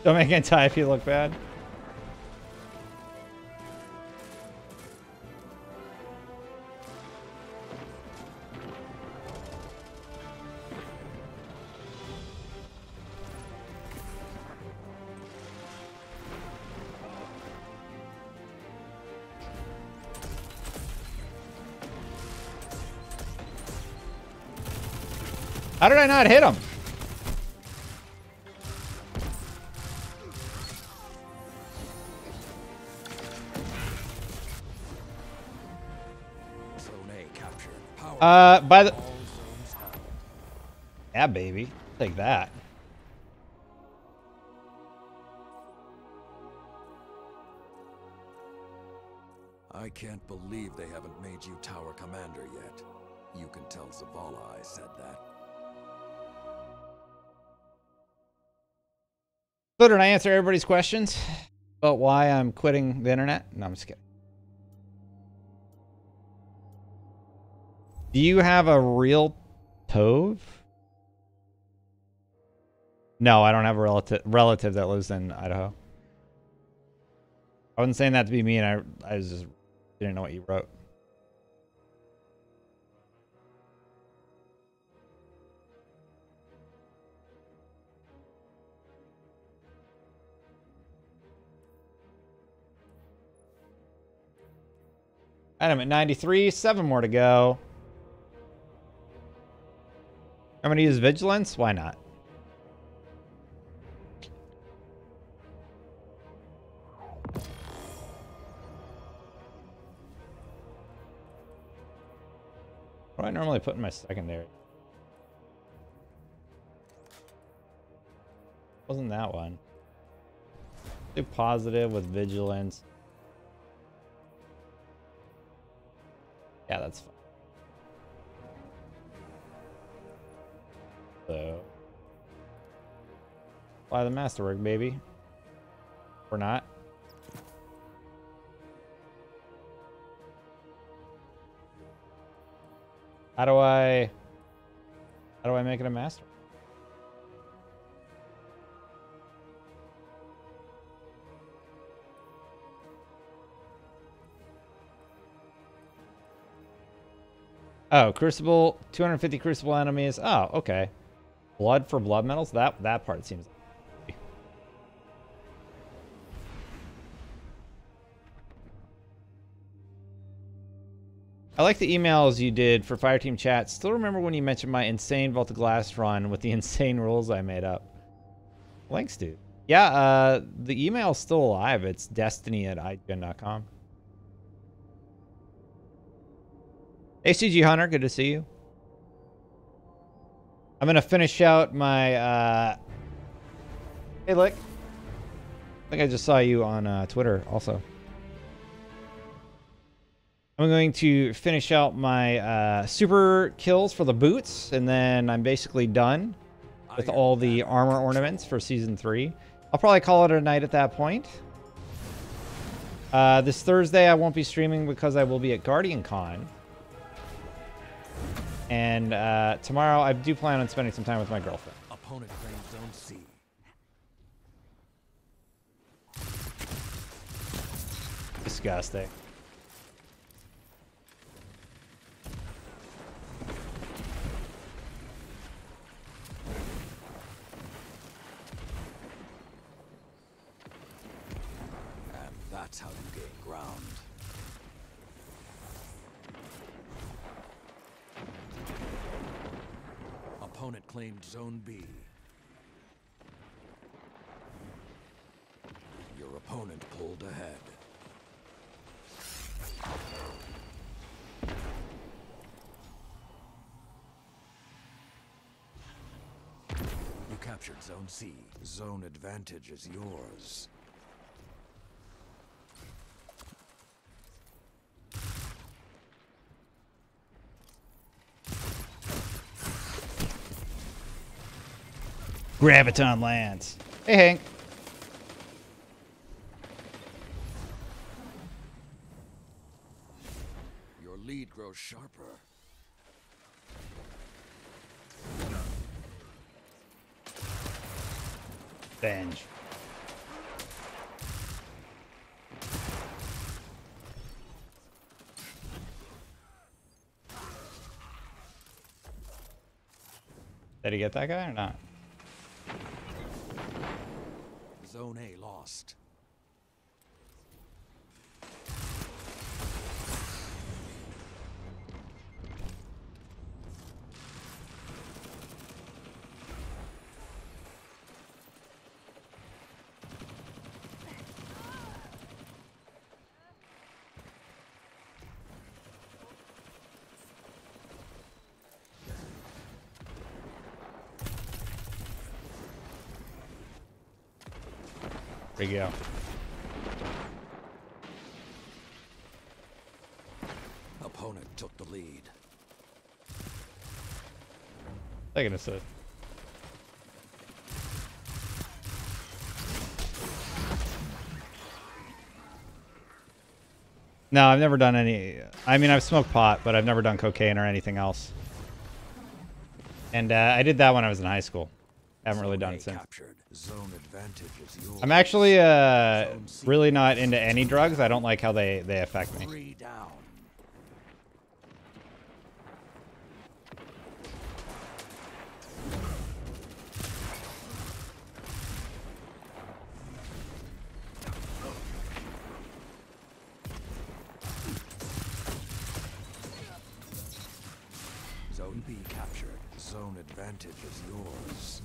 Don't make it tie if you look bad. How did I not hit him? By the... Yeah, baby. Take that. I can't believe they haven't made you Tower Commander yet. You can tell Zavala I said that. So did I answer everybody's questions about why I'm quitting the internet? No, I'm just kidding. Do you have a real Tove? No, I don't have a relative that lives in Idaho. I wasn't saying that to be mean. I was just didn't know what you wrote. And I'm at 93, 7 more to go. I'm gonna use Vigilance. Why not? What do I normally put in my secondary? Wasn't that one? Do positive with Vigilance. Yeah, that's fine. So, fly the Masterwork, baby. Or not. How do I make it a master? Oh, Crucible, 250 Crucible enemies. Oh, okay. Blood for blood metals? That part seems... I like the emails you did for Fireteam Chat. Still remember when you mentioned my insane Vault of Glass run with the insane rules I made up. Thanks, dude. Yeah, the email's still alive. It's destiny@IGN.com. ACG Hunter, good to see you. I'm going to finish out my... Hey, Lick. I think I just saw you on Twitter also. I'm going to finish out my super kills for the boots, and then I'm basically done with all the armor ornaments for Season 3. I'll probably call it a night at that point. This Thursday I won't be streaming because I will be at Guardian Con. And tomorrow I do plan on spending some time with my girlfriend. Opponent claims Zone C. Disgusting. And that's how you gain ground. Opponent claimed Zone B. Your opponent pulled ahead. You captured Zone C. Zone advantage is yours. Graviton Lance. Hey, Hank. Your lead grows sharper. Venge. Did he get that guy or not? Zone A lost. There you go. Opponent took the lead. Taking a sip. No, I've never done any. I mean, I've smoked pot, but I've never done cocaine or anything else. And I did that when I was in high school. Haven't really done it since. Captured. Zone advantage is yours. I'm actually really not into any drugs. I don't like how they affect me. 3 down. Zone B captured. Zone advantage is yours.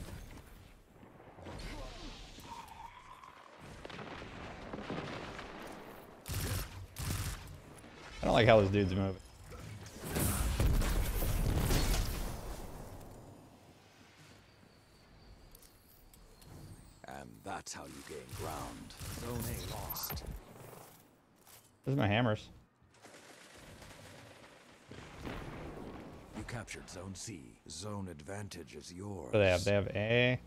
I don't like how this dude's moving. And that's how you gain ground. Zone A lost. Those are my hammers. You captured Zone C. Zone advantage is yours. What do they have? They have A.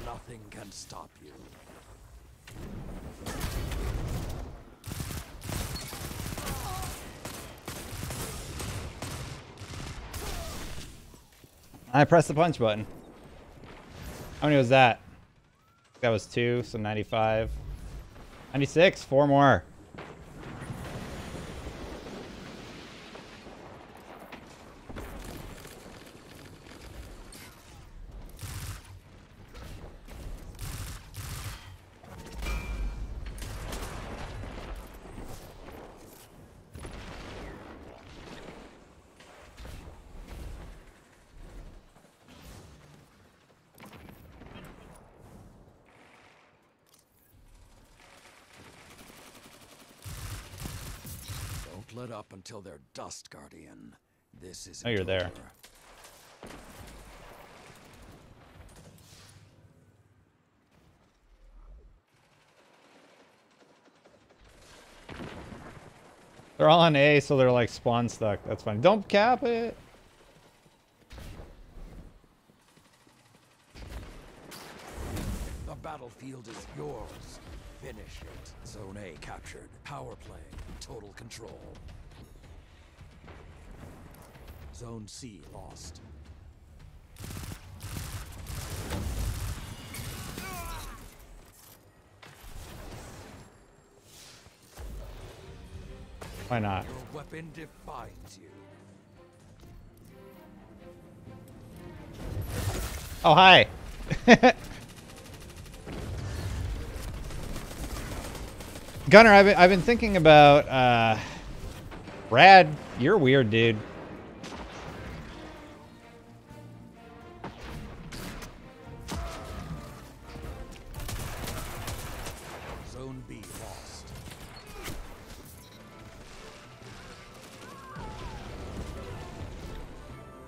Nothing can stop you. I pressed the punch button. How many was that? That was 2, so 95. 96, 4 more. Don't let up until they're dust, Guardian. This isn't Oh, you're there. over. They're all on A, so they're like spawn stuck. That's fine. Don't cap it. The battlefield is yours. Finish it. Zone A captured. Power play. Total control. Zone C lost. Why not? Your weapon defines you. Oh, hi. Gunner, I've been thinking about Brad, you're weird, dude. Zone B lost.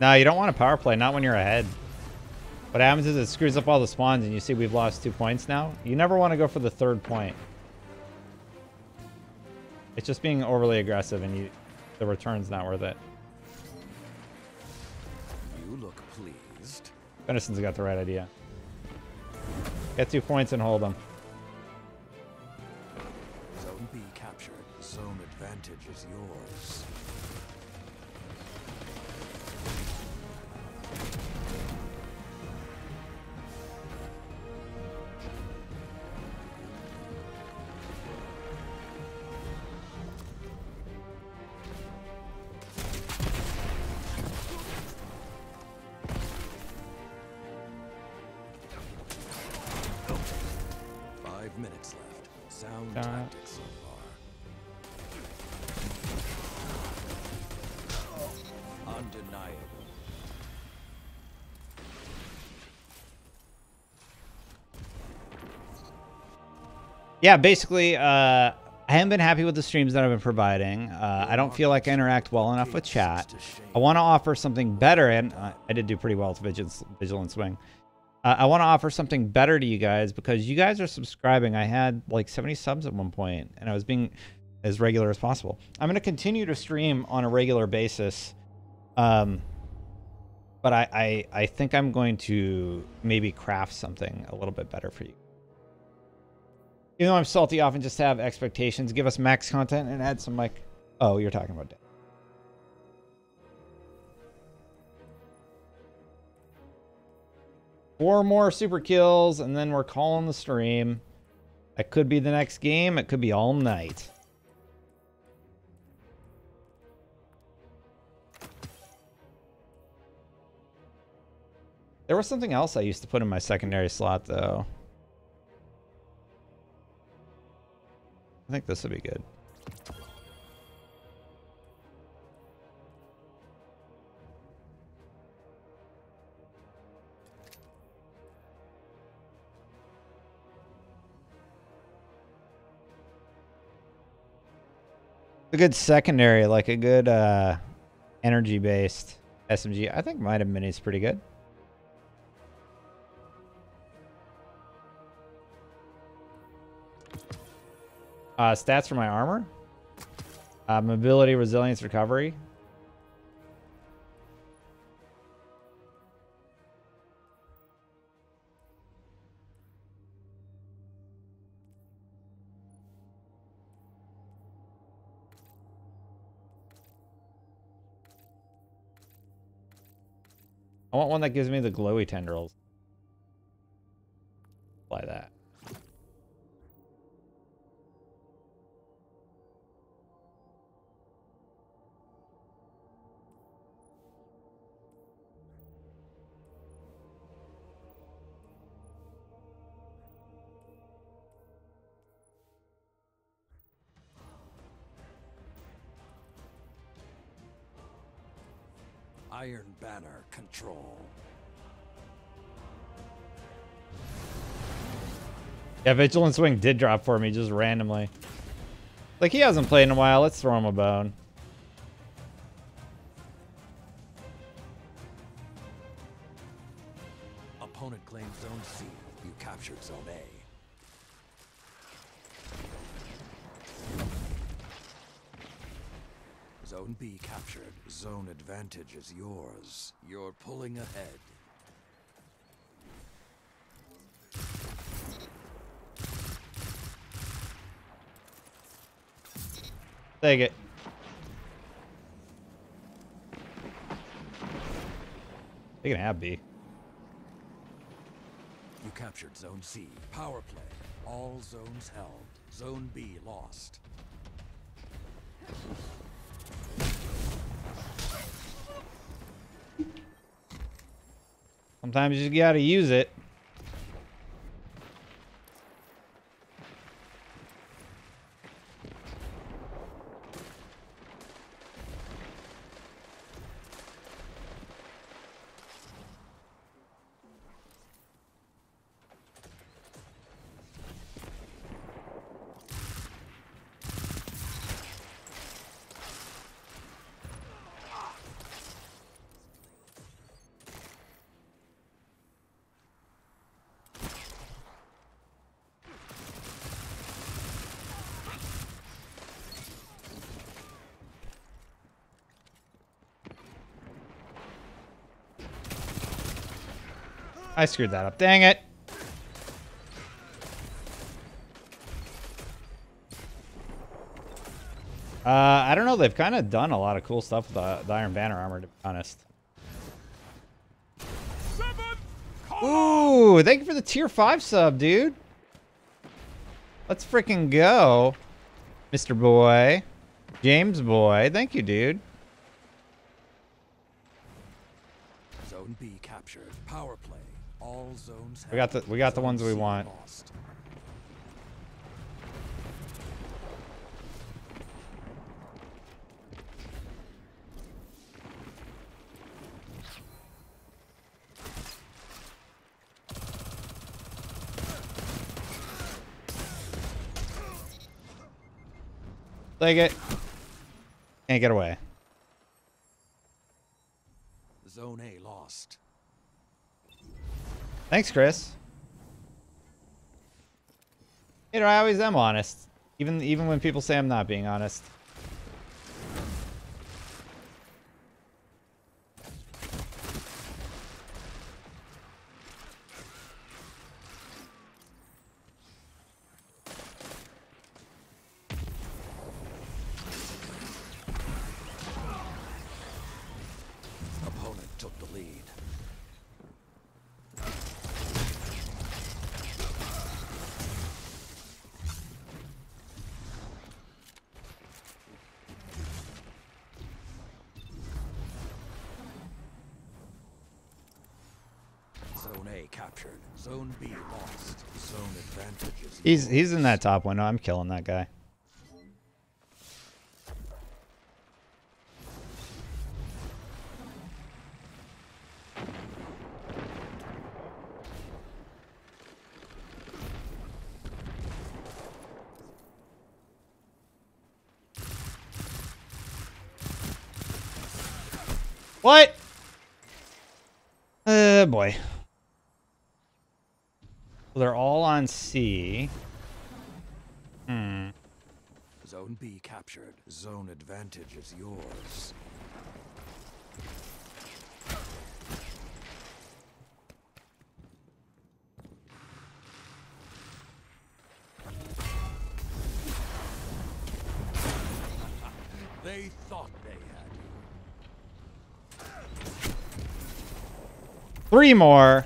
No, you don't want a power play, not when you're ahead. What happens is it screws up all the spawns, and you see we've lost 2 points now. You never want to go for the 3rd point. It's just being overly aggressive, and the return's not worth it. You look pleased. Finiston's got the right idea. Get 2 points and hold them. Zone B captured. Zone advantage is yours. Minutes left. Sound tactics so far. Undeniable. Yeah, basically, I haven't been happy with the streams that I've been providing. I don't feel like I interact well enough with chat. I want to offer something better, and I did do pretty well with Vigilant Swing. I want to offer something better to you guys because you guys are subscribing. I had like 70 subs at one point, and I was being as regular as possible. I'm going to continue to stream on a regular basis, but I think I'm going to maybe craft something a little bit better for you. Even though I'm salty, often just have expectations. Give us max content and add some like... Oh, you're talking about that. 4 more super kills, and then we're calling the stream. That could be the next game. It could be all night. There was something else I used to put in my secondary slot, though. I think this would be good. A good secondary, like a good energy-based SMG. I think Might Have Mini's pretty good. Stats for my armor. Mobility, resilience, recovery. I want one that gives me the glowy tendrils. Apply that. Iron Banner control. Yeah, Vigilant Swing did drop for me just randomly. Like, he hasn't played in a while. Let's throw him a bone. Opponent claims Zone C. You captured Zone A. Zone B captured. Zone advantage is yours. You're pulling ahead. Take it. They can have B. You captured Zone C. Power play. All zones held. Zone B lost. Sometimes you just gotta use it. I screwed that up. Dang it. I don't know. They've kind of done a lot of cool stuff with the Iron Banner armor, to be honest. Ooh, thank you for the tier 5 sub, dude. Let's freaking go. Mr. Boy. James Boy. Thank you, dude. Zone B captured. Power play. All zones We got the ones we want. Lost. Take it. Can't get away. Zone A lost. Thanks, Chris. You know, I always am honest. Even when people say I'm not being honest. Opponent took the lead. Zone A captured. Zone B lost. Zone advantage is He's in that top window. I'm killing that guy. What? Boy. Well, they're all on C. Zone B captured. Zone advantage is yours. They thought they had you. 3 more.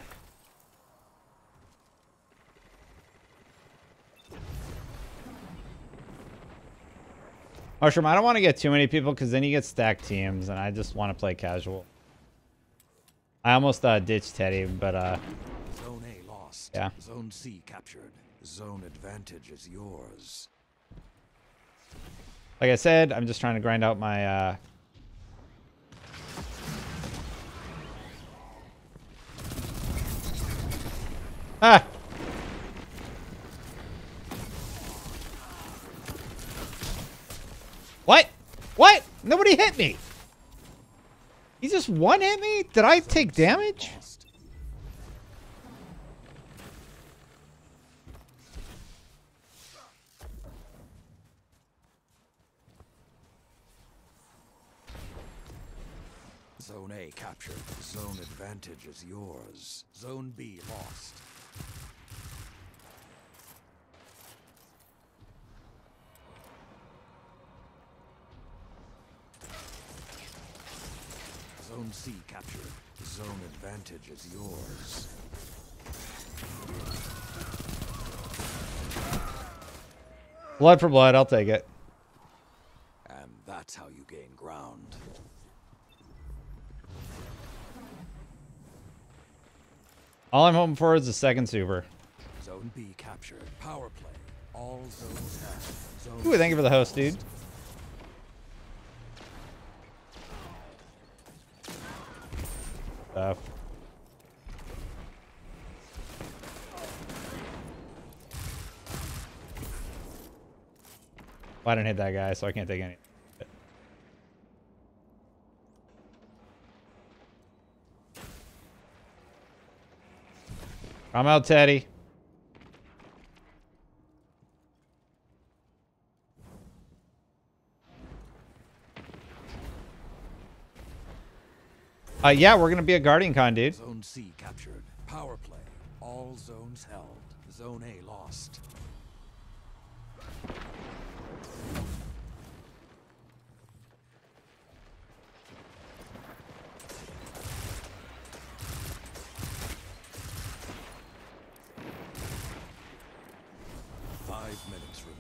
Mushroom, I don't want to get too many people because then you get stacked teams, and I just want to play casual. I almost ditched Teddy, but Zone A lost. yeah. Zone C captured. Zone advantage is yours. Like I said, I'm just trying to grind out my Ah! What? What? Nobody hit me. He just one hit me? Did I take damage? Lost. Zone A captured. Zone advantage is yours. Zone B lost. Zone C captured. Zone advantage is yours. Blood for blood, I'll take it. And that's how you gain ground. All I'm hoping for is a second super. Zone B captured. Power play. All zones have. Zone Ooh, thank you for the host, dude. Stuff. Well, I didn't hit that guy, so I can't take any. I'm out, Teddy. Yeah, we're gonna be a Guardian Con, dude. Zone C captured. Power play. All zones held. Zone A lost. Minutes remain.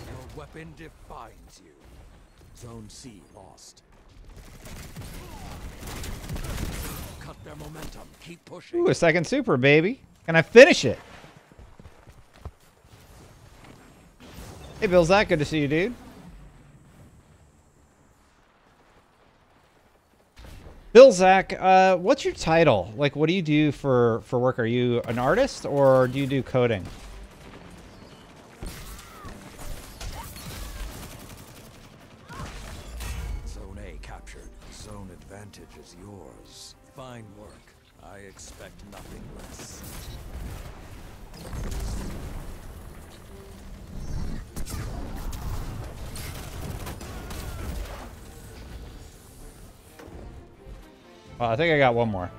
Your weapon defines you. Zone C lost. Cut their momentum. Keep pushing. Ooh, a second super, baby. Can I finish it? Hey, Bill Zach, good to see you, dude. Bill Zach, what's your title? Like, what do you do for work? Are you an artist or do you do coding? Zone A captured. Zone advantage is yours. Fine work. I expect nothing less. Oh, I think I got one more.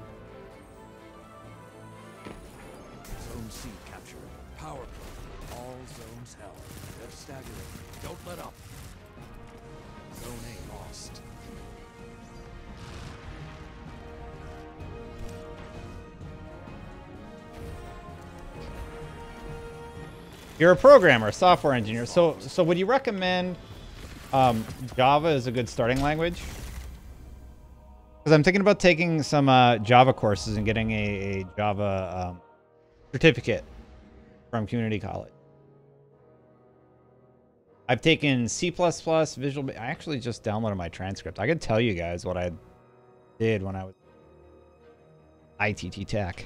Zone C captured. Power play. All zones held. They're staggering. Don't let up. Zone A lost. You're a programmer, software engineer. So would you recommend Java as a good starting language? Because I'm thinking about taking some Java courses and getting a Java certificate from community college. I've taken C++, Visual. I actually just downloaded my transcript. I could tell you guys what I did when I was ITT Tech.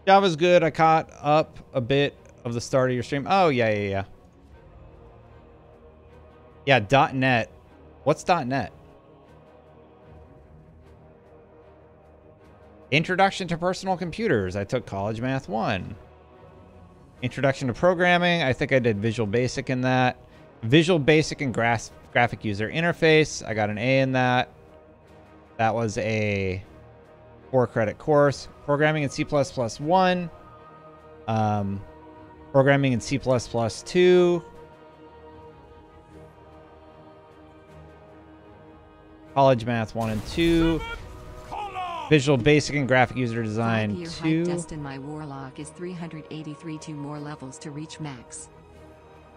Java's good. I caught up a bit of the start of your stream. Oh, yeah. Yeah, .NET. What's .NET? Introduction to Personal Computers. I took College Math 1. Introduction to Programming. I think I did Visual Basic in that. Visual Basic and Graphic User Interface. I got an A in that. That was a 4-credit course. Programming in C++ 1. Programming in C++ 2. College Math 1 and 2. Visual Basic and Graphic User Design 2. Destin, my Warlock is 383, 2 more levels to reach max.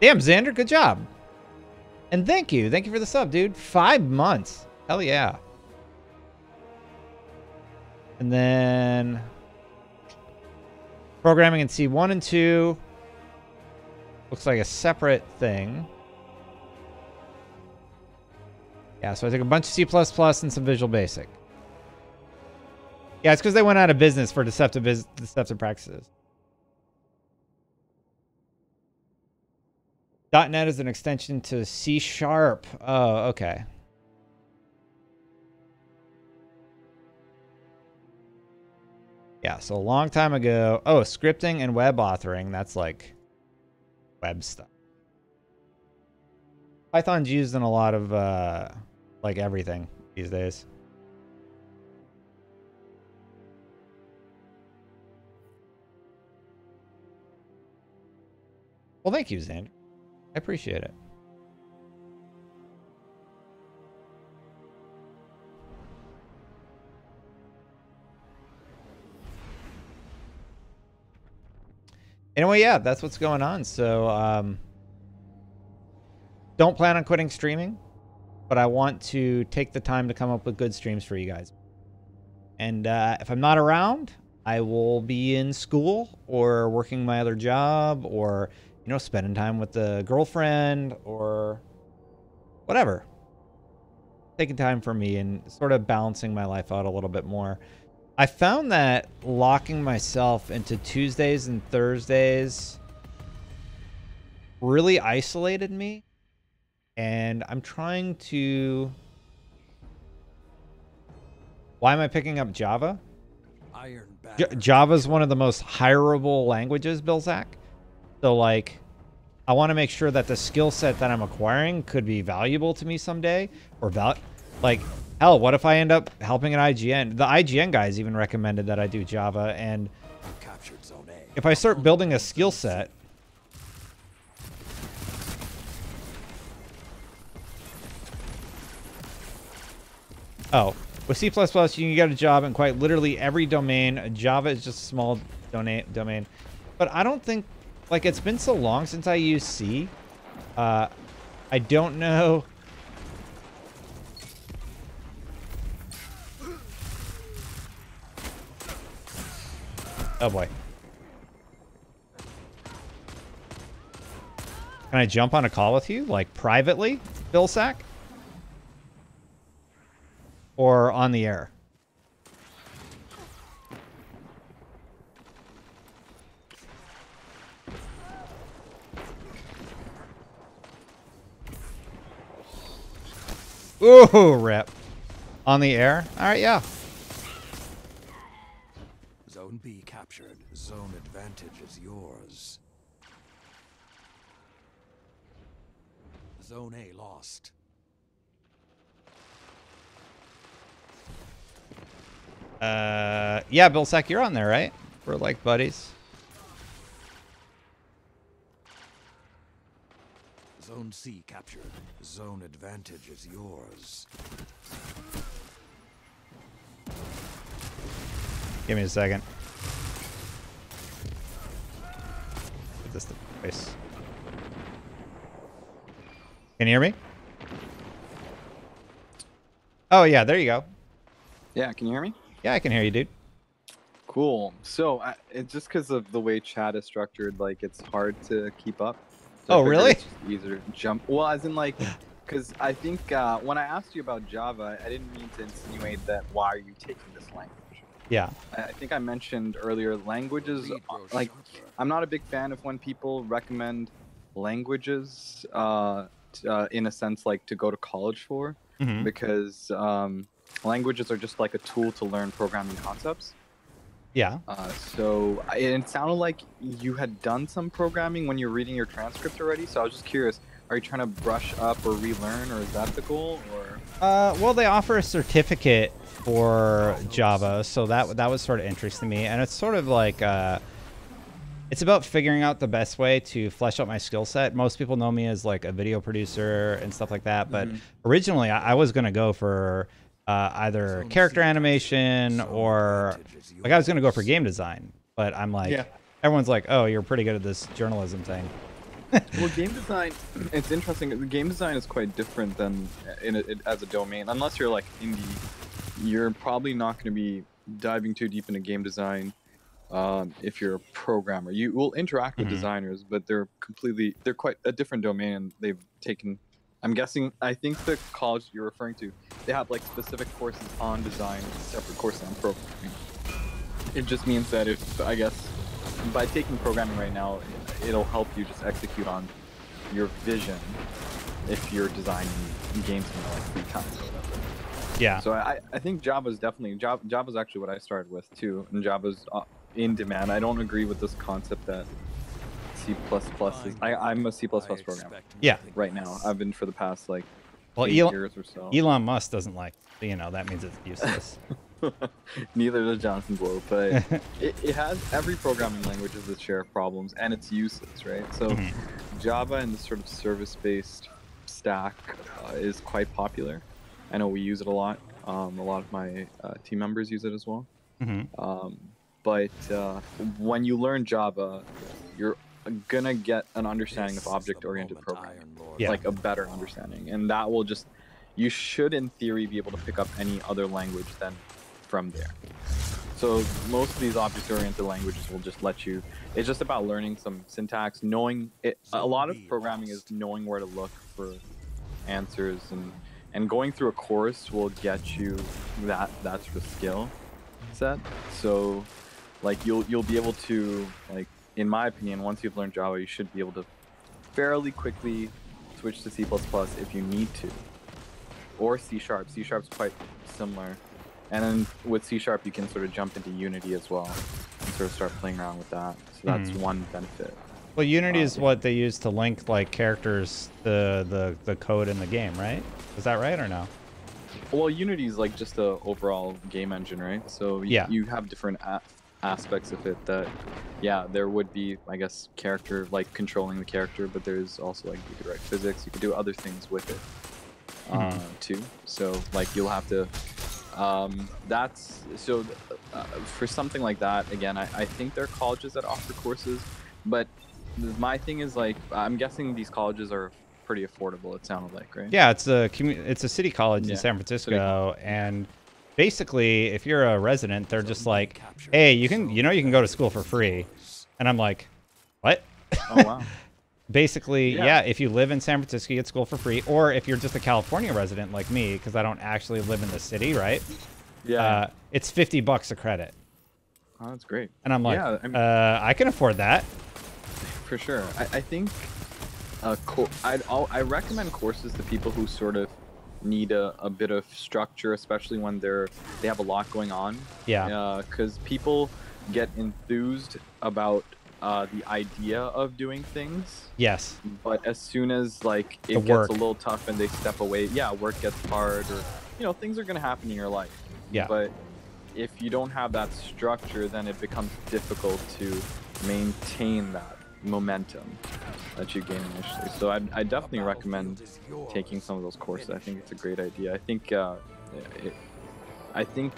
Damn, Xander, good job. And thank you. Thank you for the sub, dude. 5 months. Hell yeah. And then programming in C1 and 2. Looks like a separate thing. Yeah, so I took a bunch of C++ and some Visual Basic. Yeah, it's because they went out of business for deceptive practices. .NET is an extension to C#. Oh, okay. Yeah, so a long time ago. Oh, scripting and web authoring. That's like web stuff. Python's used in a lot of like everything these days. Well, thank you, Xander. I appreciate it. Anyway, yeah, that's what's going on. So, don't plan on quitting streaming, but I want to take the time to come up with good streams for you guys. And if I'm not around, I will be in school or working my other job or, you know, spending time with the girlfriend or whatever. Taking time for me and sort of balancing my life out a little bit more. I found that locking myself into Tuesdays and Thursdays really isolated me And I'm trying to... Why am I picking up Java? Iron banner. Java's one of the most hireable languages, Bilzak. So, like, I want to make sure that the skill set that I'm acquiring could be valuable to me someday. Or, like, hell, what if I end up helping an IGN? The IGN guys even recommended that I do Java. And Captured Zone A. if I start building a skill set... Oh, with C++, you can get a job in quite literally every domain. Java is just a small domain. But I don't think, like, it's been so long since I used C. I don't know. Oh, boy. Can I jump on a call with you, like, privately, Bilsack? Or on the air? Ooh, rip. On the air? All right, yeah. Zone B captured. Zone advantage is yours. Zone A lost. Yeah, Bilsack, you're on there, right? We're like buddies. Zone C captured. Zone advantage is yours. Give me a second. Put this to face. Can you hear me? Oh, yeah, there you go. Yeah, can you hear me? Yeah, I can hear you, dude. Cool. So it's just because of the way chat is structured, like it's hard to keep up. So I Oh, figured really? it's just easier to jump. Well, as in like, because I think when I asked you about Java, I didn't mean to insinuate that why are you taking this language. Yeah. I think I mentioned earlier languages. Lead grows Like, sharper. I'm not a big fan of when people recommend languages in a sense like to go to college for, Mhm. because languages are just like a tool to learn programming concepts. Yeah. So it sounded like you had done some programming when you were reading your transcript already. So I was just curious, are you trying to brush up or relearn, or is that the goal? Or Well, they offer a certificate for Java, so that was sort of interesting to me, and it's sort of like it's about figuring out the best way to flesh out my skill set. Most people know me as like a video producer and stuff like that, but originally I was gonna go for either character animation or like I was gonna go for game design, but I'm like, Yeah. everyone's like, oh, you're pretty good at this journalism thing. well, game design, it's interesting. Game design is quite different than as a domain. Unless you're like indie, you're probably not going to be diving too deep into game design. If you're a programmer, you will interact with designers, but they're quite a different domain, and they've taken, I think the college you're referring to, they have like specific courses on design, separate courses on programming. It just means that I guess by taking programming right now, it'll help you just execute on your vision if you're designing games in like 3 times or whatever. Yeah. So I think Java's actually what I started with too, and Java's in demand. I don't agree with this concept that C++ is. I'm a C++ programmer Yeah. right now. I've been for the past like Well, 8 years or so. Elon Musk doesn't like, that means it's useless. Neither does Jonathan Blow, but it has every programming language has its share of problems and its uses, right? So Java and the sort of service-based stack is quite popular. I know we use it a lot. A lot of my team members use it as well. But when you learn Java, you're gonna get an understanding of object-oriented programming, Yeah. like a better understanding, and that will just, you should in theory be able to pick up any other language then from there. So most of these object-oriented languages will just let you, it's just about learning some syntax, knowing it. A lot of programming is knowing where to look for answers, and going through a course will get you that sort of skill set. So like you'll be able to, like, in my opinion, once you've learned Java, you should be able to fairly quickly switch to C++ if you need to, or C#. C# is quite similar, and then with C# you can sort of jump into Unity as well and sort of start playing around with that. So that's one benefit. Well, Unity is what they use to link like characters, the code in the game, right? Is that right or no? Well, Unity is like just the overall game engine, right? So Yeah. you have different aspects of it that, yeah, there would be, I guess, character, like controlling the character, but there's also like you could write physics, you could do other things with it too. So like you'll have to, that's, so for something like that, again, I think there are colleges that offer courses, but my thing is like, I'm guessing these colleges are pretty affordable, it sounded like, right? Yeah, it's a city college in San Francisco, and basically, if you're a resident, they're just like, hey, you can go to school for free, and I'm like, what? Oh wow. Basically, yeah, if you live in San Francisco, you get school for free, or if you're just a California resident like me, because I don't actually live in the city, right? Yeah. It's $50 a credit. Oh, that's great. And I'm like, yeah, I mean, I can afford that. For sure. I think I recommend courses to people who sort of need a bit of structure, especially when they have a lot going on. Yeah. Because people get enthused about the idea of doing things. Yes. But as soon as like it gets a little tough and they step away, work gets hard, or things are gonna happen in your life. Yeah. But if you don't have that structure, then it becomes difficult to maintain that momentum that you gain initially. So I definitely recommend taking some of those courses. I think it's a great idea. I think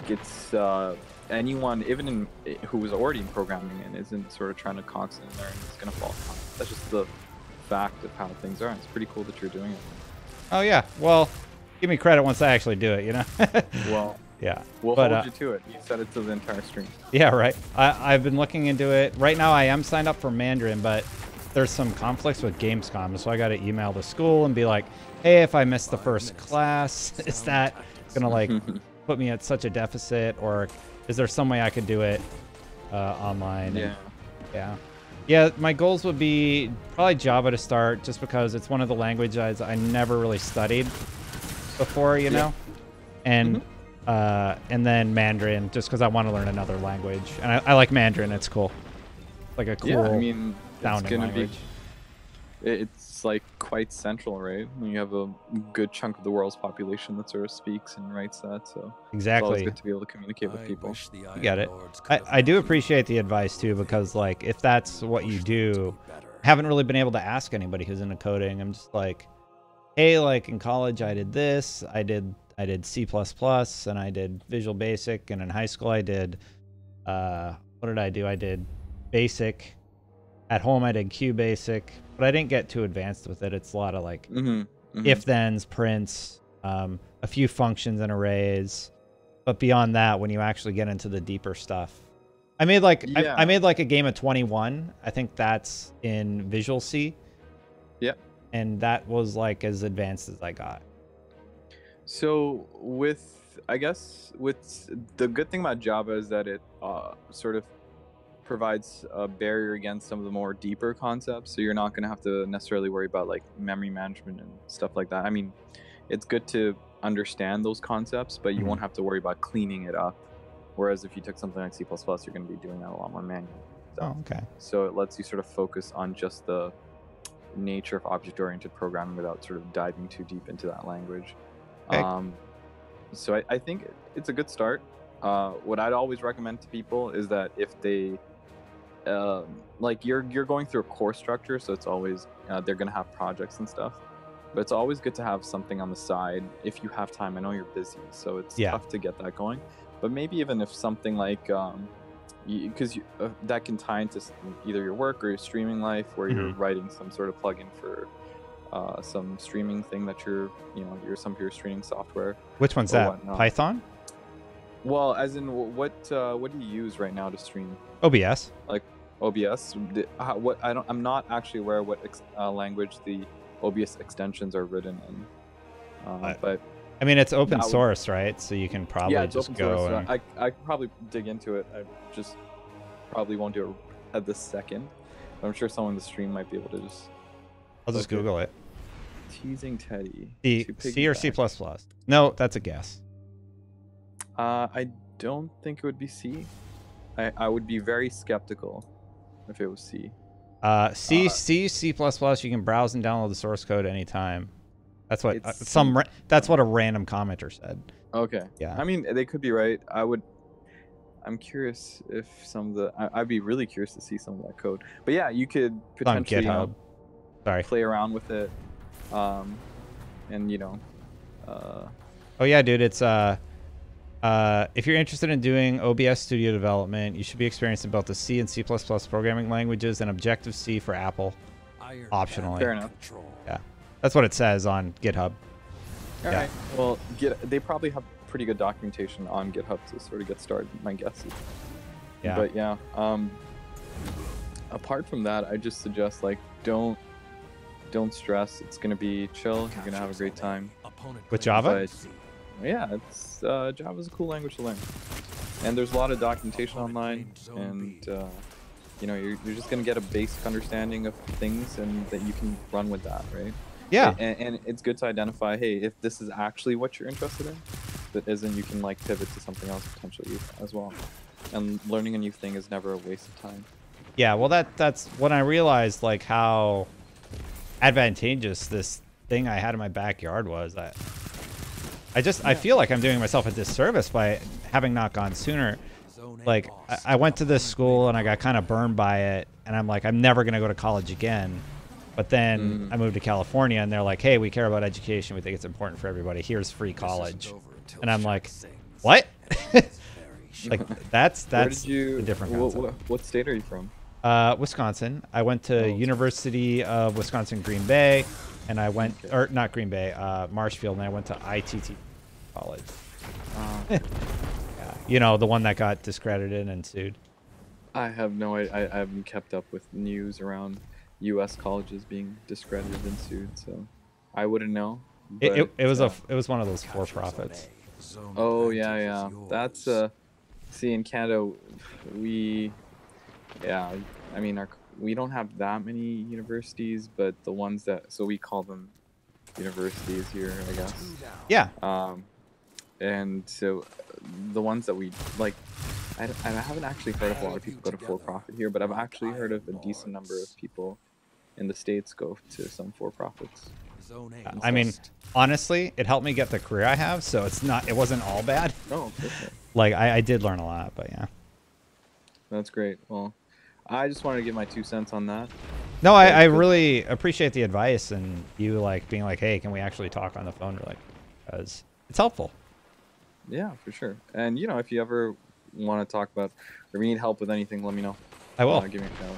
it's anyone, even who is already in programming and isn't sort of trying to constantly learn, is going to fall behind. That's just the fact of how things are. And it's pretty cool that you're doing it. Oh yeah. Well, give me credit once I actually do it. Well. Yeah. We'll hold you to it. You said it to the entire stream. Yeah, right. I've been looking into it. Right now I am signed up for Mandarin, but there's some conflicts with Gamescom, so I got to email the school and be like, hey, if I miss the first class, is that going to like put me at such a deficit, or is there some way I could do it online? Yeah. Yeah, my goals would be probably Java to start, just because it's one of the languages I never really studied before, you know? And then Mandarin, just because I want to learn another language. And I like Mandarin, it's cool. Like a cool sounding language. It's like quite central, right? You have a good chunk of the world's population that sort of speaks and writes that, so exactly. It's always good to be able to communicate with people. You get it. I do appreciate the advice too, because like if that's what you do, I haven't really been able to ask anybody who's into coding. I'm just like, hey, like in college I did this, I did C++ and I did Visual Basic, and in high school I did what did I do? I did Basic. At home I did QBasic, but I didn't get too advanced with it. It's a lot of like if-thens, prints, a few functions and arrays. But beyond that, when you actually get into the deeper stuff, I made like I made like a game of 21. I think that's in Visual C. Yep. And that was like as advanced as I got. So I guess with the good thing about Java is that it sort of provides a barrier against some of the more deeper concepts, so you're not going to have to necessarily worry about like memory management and stuff like that. I mean, it's good to understand those concepts, but you won't have to worry about cleaning it up, whereas if you took something like C++, you're going to be doing that a lot more manually. So it lets you sort of focus on just the nature of object-oriented programming without sort of diving too deep into that language. So I think it's a good start. What I'd always recommend to people is that if they like you're going through a course structure, so it's always they're gonna have projects and stuff, but it's always good to have something on the side if you have time. I know you're busy, so it's tough to get that going, but maybe even if something like because that can tie into either your work or your streaming life, where you're writing some sort of plugin for some streaming thing that you're some of your streaming software. Which one's that? Whatnot. Python? Well, as in what do you use right now to stream? OBS. Like OBS? I'm not actually aware what language the OBS extensions are written in. But I mean, it's open source, right? So you can probably just go. And... I could probably dig into it. I just probably won't do it at this second. But I'm sure someone in the stream might be able to just. I'll just Google it. teasing Teddy. C, to C or C++? piggyback. No, that's a guess. I don't think it would be C. I would be very skeptical if it was C. C, C++. You can browse and download the source code anytime. That's what It's that's what a random commenter said. Okay. Yeah. I mean, they could be right. I'm curious if some of the. I'd be really curious to see some of that code. But yeah, you could It's on potentially GitHub. Sorry. play around with it, and Oh yeah, dude. It's if you're interested in doing OBS Studio development, you should be experienced in both the C and C++ programming languages and Objective-C for Apple. Iron Optionally. Fair enough. Control. Yeah, that's what it says on GitHub. All Yeah. right. Well, they probably have pretty good documentation on GitHub to sort of get started. My guess is. Yeah. But yeah. Apart from that, I just suggest like don't stress. It's gonna be chill. You're gonna have a great time. Opponent With claims Java? C. Yeah, it's Java's a cool language to learn, and there's a lot of documentation Opponent online, claimed zone and B. you're just gonna get a basic understanding of things, and that you can run with that, right? Yeah. And it's good to identify, hey, if this is actually what you're interested in, if it isn't, you can like pivot to something else potentially as well. And learning a new thing is never a waste of time. Yeah, well, that's when I realized like how advantageous this thing I had in my backyard was. I feel like I'm doing myself a disservice by having not gone sooner. Zone A Like lost. I went to this school and I got kind of burned by it, and I'm like, I'm never gonna go to college again. But then I moved to California, and they're like, hey, we care about education. We think it's important for everybody. Here's free This isn't college. over until And I'm Shaq like, sings. what? Very Like that's Where did you? a different concept. What state are you from? Wisconsin. I went to Oh. University of Wisconsin Green Bay, and I went, Okay. or not Green Bay, Marshfield, and I went to ITT College. Yeah, you know, the one that got discredited and sued. I have no. I haven't kept up with news around U.S. colleges being discredited and sued, so I wouldn't know. It but, was uh, it was one of those Capture for-profits. zone A. Zone Oh advantage yeah. is yours. That's see in Canada, we I mean we don't have that many universities, but the ones that we call them universities here, I guess. 2 down. Yeah, And so the ones that we like, I haven't actually heard of a lot of people go to for-profit here, but I've actually heard of a decent number of people in the States go to some for-profits. Zone A I mean, lost. honestly, it helped me get the career I have, so it wasn't all bad. Oh, perfect. Like I did learn a lot, but yeah. That's great. Well, I just wanted to give my 2 cents on that. No, Very I good. really appreciate the advice and you like being like, hey, can we actually talk on the phone? Or like, because it's helpful. Yeah, for sure. And if you ever want to talk about or you need help with anything, let me know. I will. Give me a shout.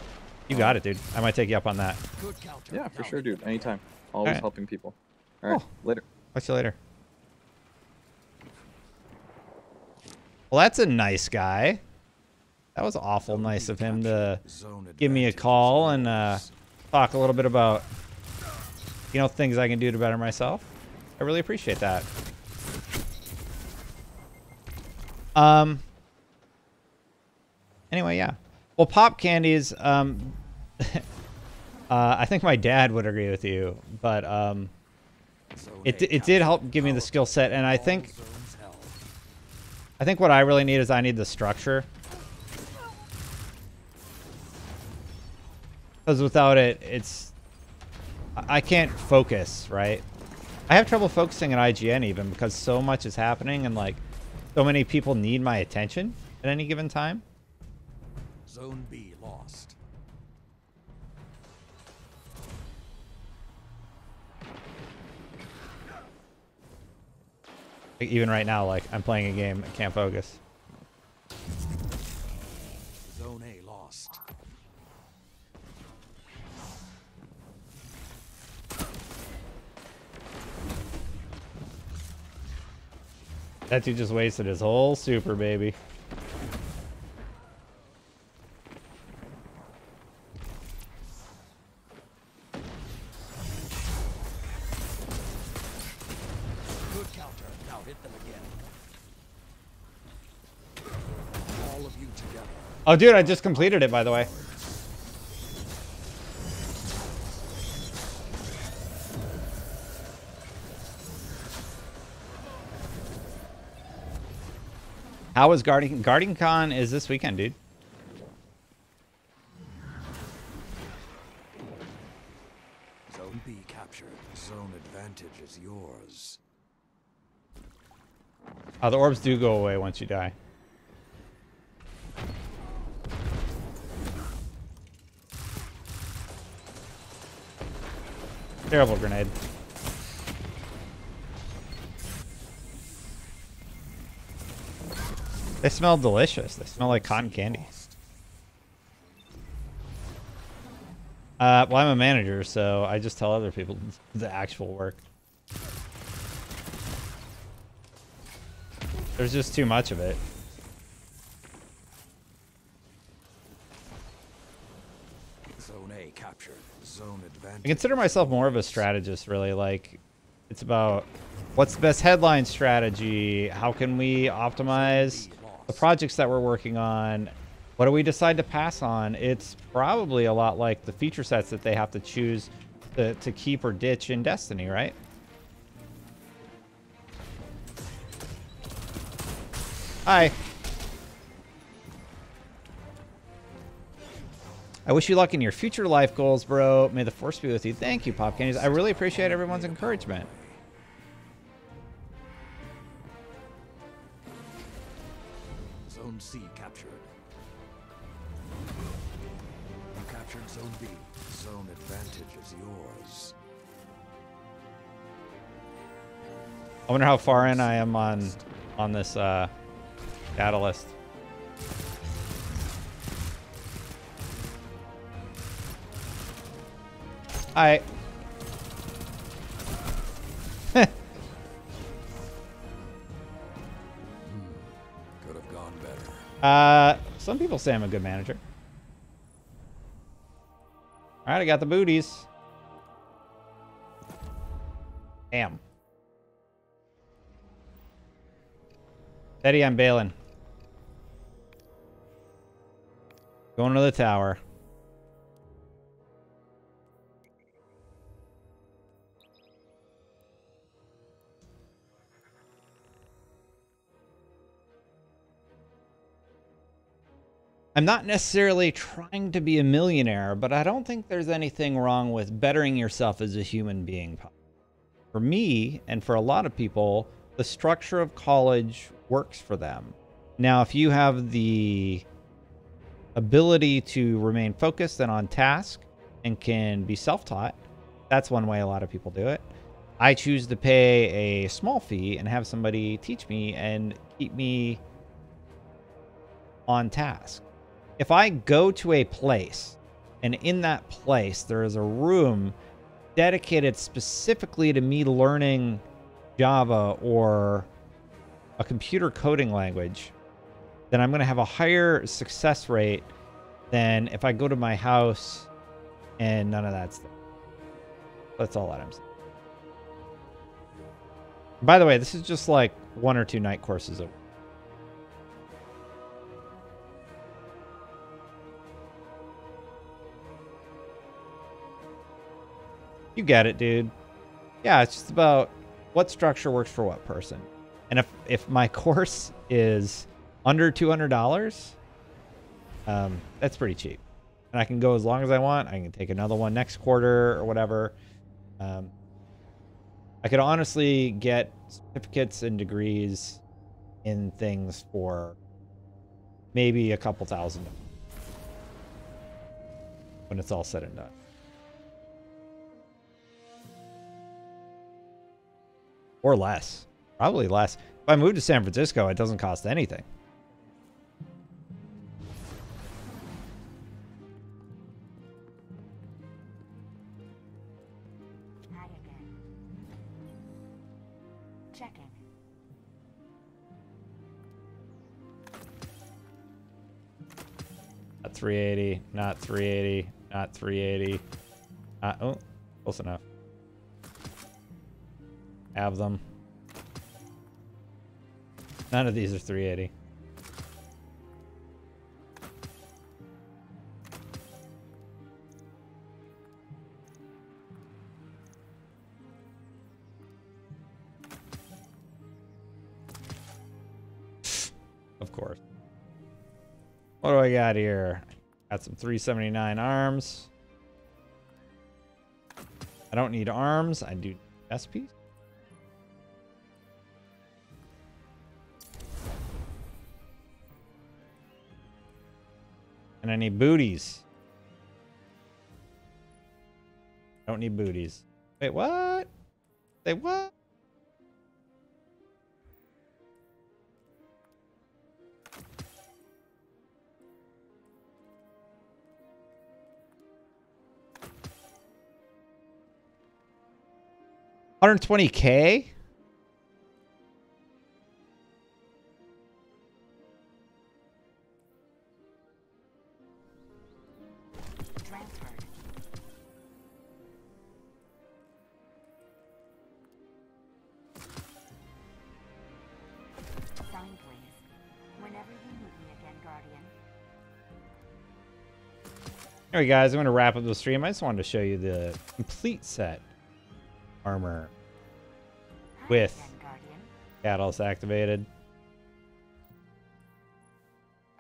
You got it, dude. I might take you up on that. Good counter. Yeah, for Now sure, hit dude. them Anytime. Always Alright. helping people. All right. Cool. Later. Talk to you later. Well, that's a nice guy. That was awful nice of him to Zone give me a advantage is call and yours. talk a little bit about, things I can do to better myself. I really appreciate that. Anyway, yeah. Well, pop candies. I think my dad would agree with you, but Zone it A did help captured. give me the Power skill set, and I all think zones held. what I really need is I need the structure. Because without it, I can't focus, right? I have trouble focusing at IGN even because so much is happening and like so many people need my attention at any given time. Zone B lost. Like, even right now, like I'm playing a game, I can't focus. Zone A lost. That dude just wasted his whole super, baby. Good counter. Now hit them again. All of you together. Oh, dude, I just completed it, by the way. How is Guardian Con is this weekend, dude? Zone B captured. Zone advantage is yours. Oh, the orbs do go away once you die. Terrible grenade. They smell delicious. They smell like cotton candy. Well, I'm a manager, so I just tell other people the actual work. There's just too much of it. Zone A captured. Zone advantage. I consider myself more of a strategist, really. Like, it's about what's the best headline strategy? How can we optimize the projects that we're working on? What do we decide to pass on? It's probably a lot like the feature sets that they have to choose to keep or ditch in Destiny, right? Hi. I wish you luck in your future life goals, bro. May the force be with you. Thank you, Pop Candies. I really appreciate everyone's encouragement. Zone C captured. You captured Zone B. Zone advantage is yours. I wonder how far in I am on this data list. Hi. Could have gone better. Some people say I'm a good manager. All right, I got the booties. Damn. Teddy, I'm bailing. Going to the tower. I'm not necessarily trying to be a millionaire, but I don't think there's anything wrong with bettering yourself as a human being. For me, and for a lot of people, the structure of college works for them. Now, if you have the ability to remain focused and on task and can be self-taught, that's one way a lot of people do it. I choose to pay a small fee and have somebody teach me and keep me on task. If I go to a place and in that place there is a room dedicated specifically to me learning Java or a computer coding language, then I'm going to have a higher success rate than if I go to my house and none of that stuff. That's all that I'm saying. By the way, this is just like 1 or 2 night courses. You get it, dude. Yeah, it's just about what structure works for what person. And if my course is under $200, that's pretty cheap. And I can go as long as I want. I can take another one next quarter or whatever. I could honestly get certificates and degrees in things for maybe a couple $1,000 when it's all said and done. Or less. Probably less. If I move to San Francisco, it doesn't cost anything. Hi again. Checking. Not 380. Not 380. Not 380. Oh, close enough. Have them. None of these are 380. Of course. What do I got here? Got some 379 arms. I don't need arms. I do chest piece. And I need booties. Don't need booties. Wait, what? Say what? $120K? Transferred. Sign, please. Whenever you need me again, Guardian. Anyway, guys, I'm going to wrap up the stream. I just wanted to show you the complete set armor Hi with again, Guardian. Catalyst activated.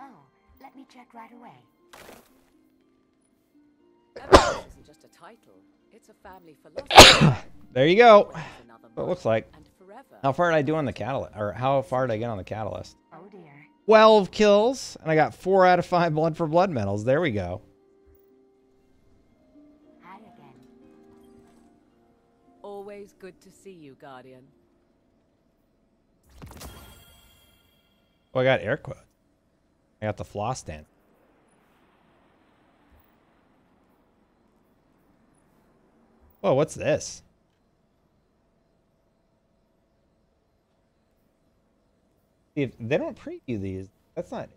Oh, let me check right away. Evidence isn't just a title, it's a family philosophy. There you go. Wins another What it month looks like. and forever. How far did I do on the catalyst? Or how far did I get on the catalyst? Oh dear. 12 kills, and I got 4 out of 5 blood for blood medals. There we go. Hi again. Always good to see you, Guardian. Oh, I got air quotes. I got the floss dance. Whoa, what's this? If they don't preview these, that's not.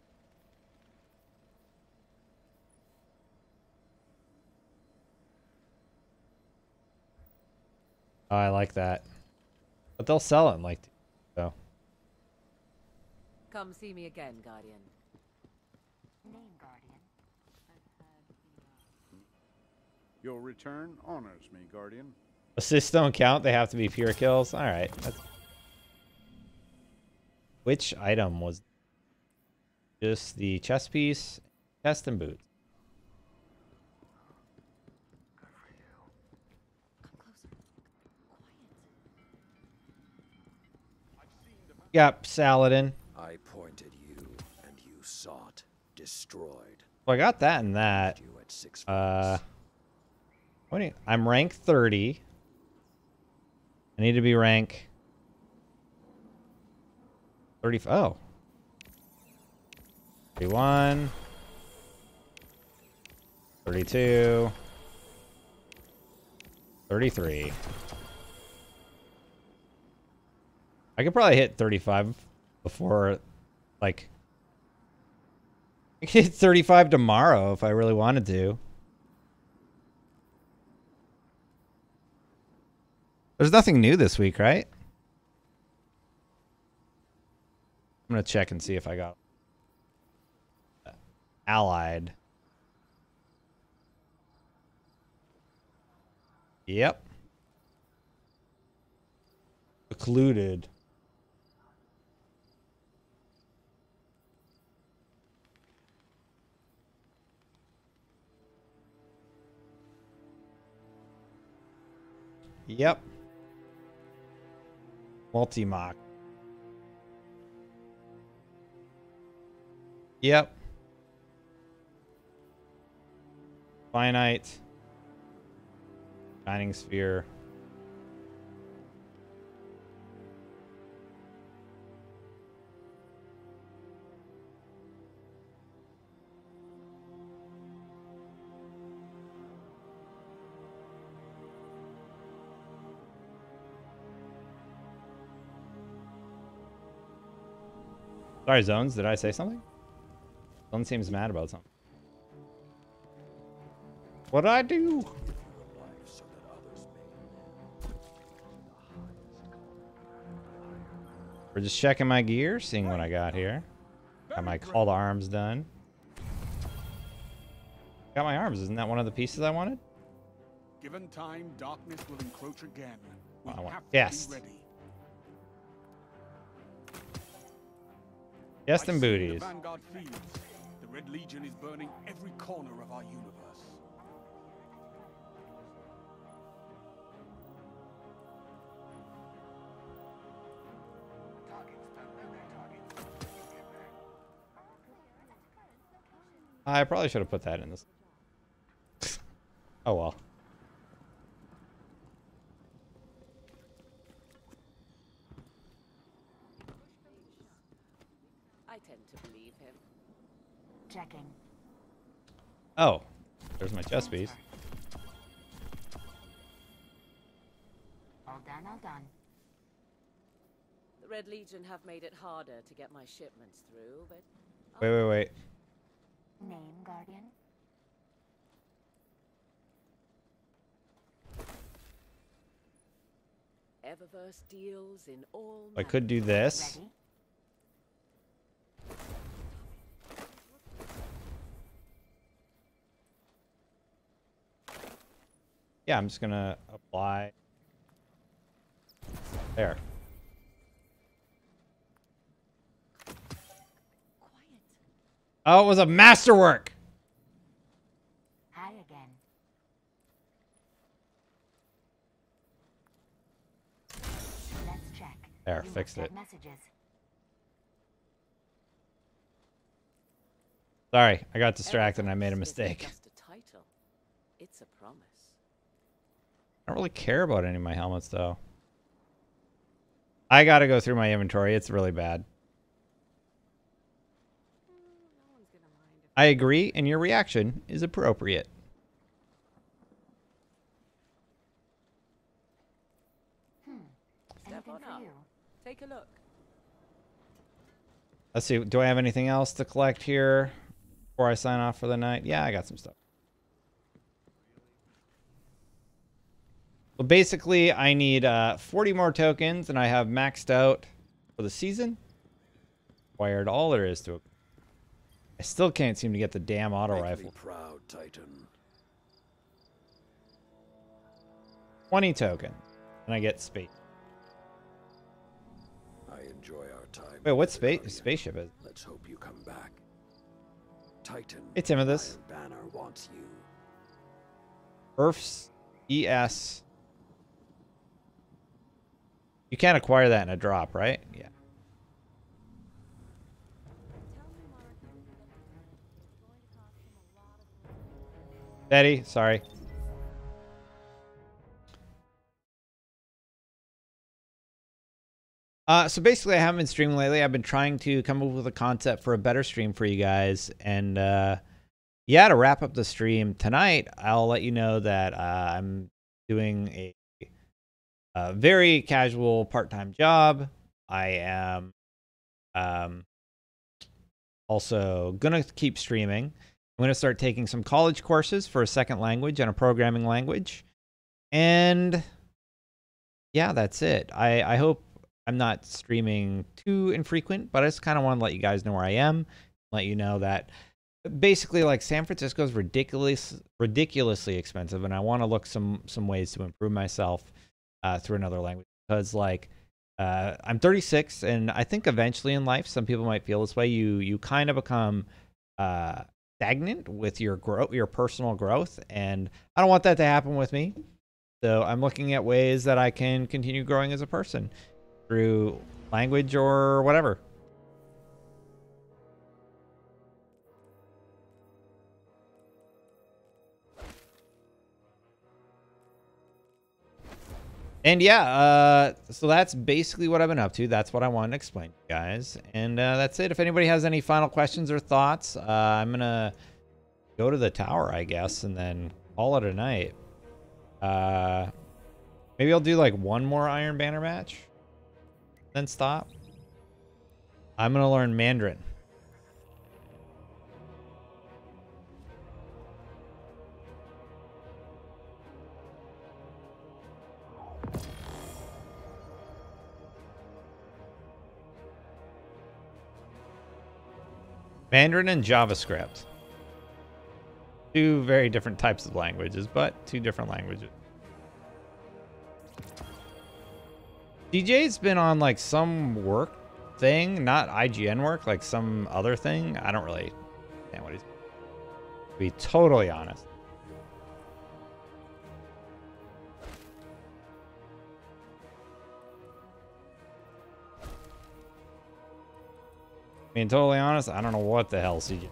Oh, I like that. But they'll sell it in like 2 so. Come see me again, Guardian. Name, Guardian. Your return honors me, Guardian. Assists don't count, they have to be pure kills. Alright. Which item was just the chest piece, chest and boots? Yep, Saladin. I pointed you, and you sought, destroyed. Well, I got that and that. You at 6 I'm rank 30. I need to be rank 30. Oh. 31. 32. 33. I could probably hit 35 before, like, I could hit 35 tomorrow if I really wanted to. There's nothing new this week, right? I'm going to check and see if I got allied. Yep. Occluded. Yep. Multi-mock. Yep. Finite. Shining Sphere. Sorry, Zones, did I say something? Zone seems mad about something. What'd I do? We're just checking my gear, seeing what I got here. Got my call to arms done. Got my arms. Isn't that one of the pieces I wanted? Given time, darkness will encroach again. We I want have to yes. be ready. Yes, and I see the booties. Vanguard fields. The Red Legion is burning every corner of our universe. I probably should have put that in this. Oh well. I tend to believe him. Checking. Oh, there's my chest piece. All done, all done. The Red Legion have made it harder to get my shipments through, but Wait. Name, Guardian? Eververse deals in all. I could do this. Ready? Yeah, I'm just gonna apply. There. Quiet. Oh, it was a masterwork. Hi again. Let's check. There, You fixed must it. have messages. Sorry, I got distracted and I made a Eververse mistake. isn't just a title. It's a promise. I don't really care about any of my helmets though. I gotta go through my inventory. It's really bad. No one's gonna mind if I agree, and your reaction is appropriate. Anything on for up. you? take a look. Let's see. Do I have anything else to collect here before I sign off for the night? Yeah, I got some stuff. Well, basically, I need 40 more tokens, and I have maxed out for the season. Wired all there is to it. I still can't seem to get the damn auto Make me rifle. proud, Titan. 20 tokens, and I get space. I enjoy our time. Wait, what together, Guardian. spaceship is? Let's hope you come back. Titan. Hey, Timothus. Iron Banner wants you. Earth's ES. You can't acquire that in a drop, right? Yeah. Betty, sorry. So basically, I haven't been streaming lately. I've been trying to come up with a concept for a better stream for you guys. And yeah, to wrap up the stream tonight, I'll let you know that I'm doing a very casual part-time job. I am also going to keep streaming. I'm going to start taking some college courses for a second language and a programming language. And yeah, that's it. I hope I'm not streaming too infrequent, but I just kind of want to let you guys know where I am. Let you know that basically, like, San Francisco is ridiculously expensive, and I want to look some ways to improve myself through another language. Because, like, I'm 36, and I think eventually in life, some people might feel this way. You kind of become stagnant with your growth, your personal growth, and I don't want that to happen with me. So I'm looking at ways that I can continue growing as a person through language or whatever. And yeah, so that's basically what I've been up to. That's what I wanted to explain to you guys. And that's it. If anybody has any final questions or thoughts, I'm going to go to the tower, I guess, and then call it a night. Maybe I'll do like one more Iron Banner match, then stop. I'm going to learn Mandarin. Mandarin and JavaScript. Two very different types of languages, but two different languages. DJ's been on like some work thing, not IGN work, like some other thing. I don't really understand what he's. To be totally honest. Being totally honest, I don't know what the hell CG.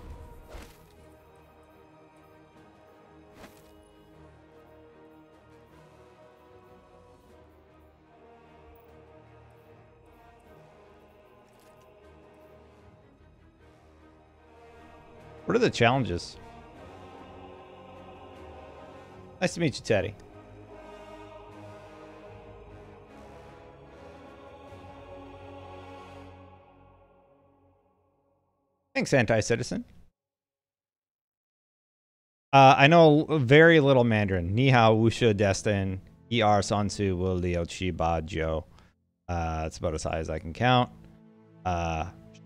What are the challenges? Nice to meet you, Teddy. Thanks, Anti-Citizen. I know very little Mandarin. Ni hao, wushu, destin, er, sansu, wu, liu, chi, ba, jiu. It's about as high as I can count.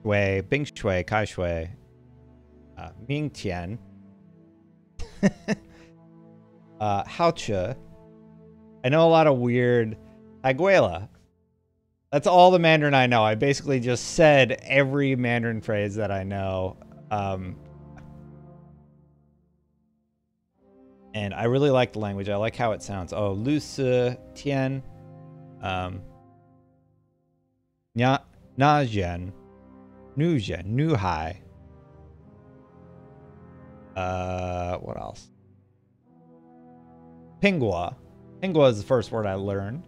Shui, bing shui, kai shui, ming tian. Haoche. I know a lot of weird Aguela. That's all the Mandarin I know. I basically just said every Mandarin phrase that I know. And I really like the language. I like how it sounds. Oh, Lu Si Tian. Na Zhen. Nu Zhen. Nu Hai. What else? Pingua. Pingua is the first word I learned.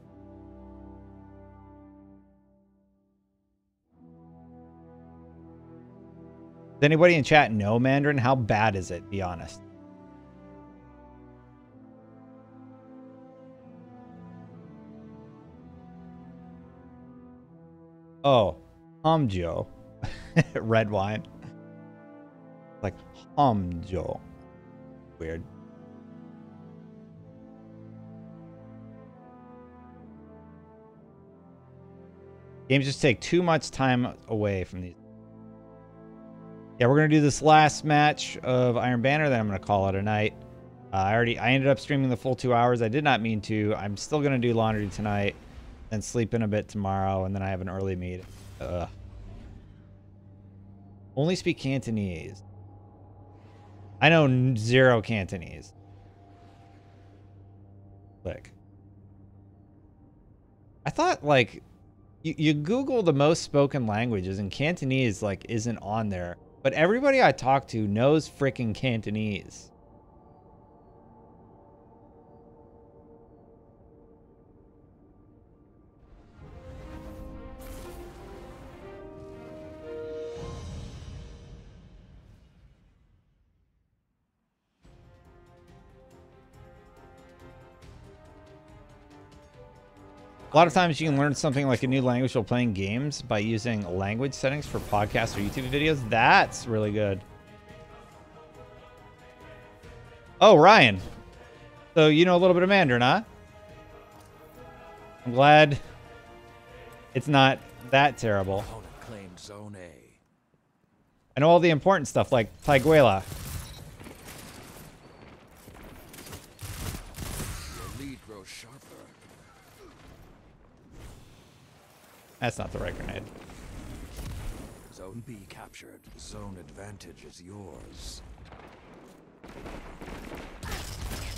Does anybody in chat know Mandarin? How bad is it? Be honest. Oh, Hamjo. Red wine. Like Hamjo. Weird. Games just take too much time away from these. Yeah, we're gonna do this last match of Iron Banner, then I'm gonna call it a night. I ended up streaming the full 2 hours. I did not mean to. I'm still gonna do laundry tonight, then sleep in a bit tomorrow, and then I have an early meeting. Only speak Cantonese. I know zero Cantonese. Click. I thought like you Google the most spoken languages and Cantonese like isn't on there. But everybody I talk to knows freaking Cantonese. A lot of times you can learn something like a new language while playing games by using language settings for podcasts or YouTube videos. That's really good. Oh, Ryan. So you know a little bit of Mandarin, huh? I'm glad it's not that terrible. Opponent claimed Zone A. I know all the important stuff like Taiguela. Your lead grows sharper. That's not the right grenade. Zone B captured. Zone advantage is yours.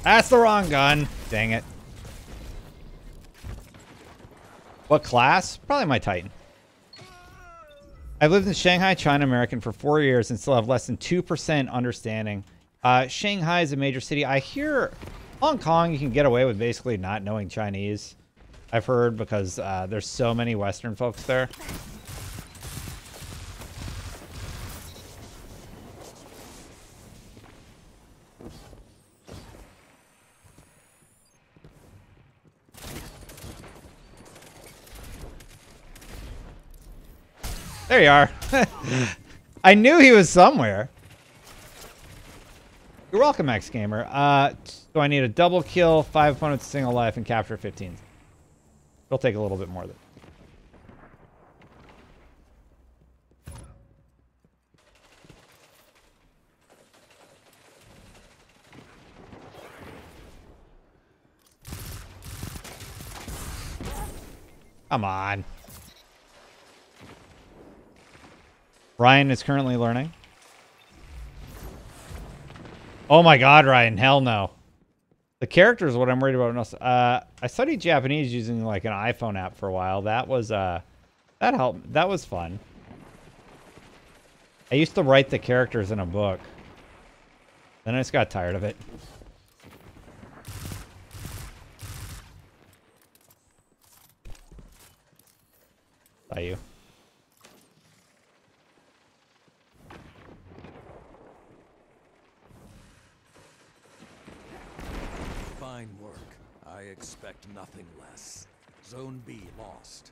That's the wrong gun. Dang it. What class? Probably my Titan. I've lived in Shanghai, China, American for 4 years and still have less than 2% understanding. Shanghai is a major city. I hear Hong Kong, you can get away with basically not knowing Chinese. I've heard because there's so many Western folks there. There you are. I knew he was somewhere. You're welcome, Max Gamer. So I need a double kill, 5 opponents, single life, and capture 15. It'll take a little bit more than. Come on. Ryan is currently learning. Oh my God, Ryan! Hell no. The character is what I'm worried about. I studied Japanese using like an iPhone app for a while. That was that helped. That was fun. I used to write the characters in a book. Then I just got tired of it. By you. Fine work. I expect nothing less. Zone B lost.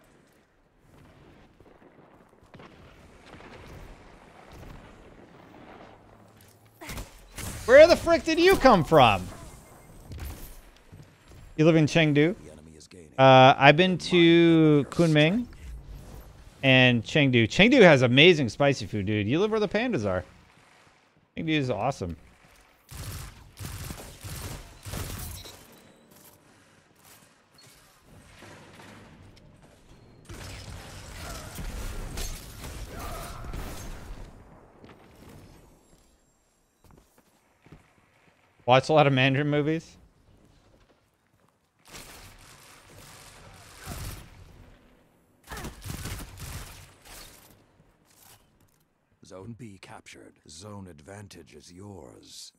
Where the frick did you come from? You live in Chengdu? The enemy is gaining. I've been to Kunming and Chengdu. Chengdu has amazing spicy food, dude. You live where the pandas are. Chengdu is awesome. Watch a lot of Mandarin movies. Zone B captured. Zone advantage is yours.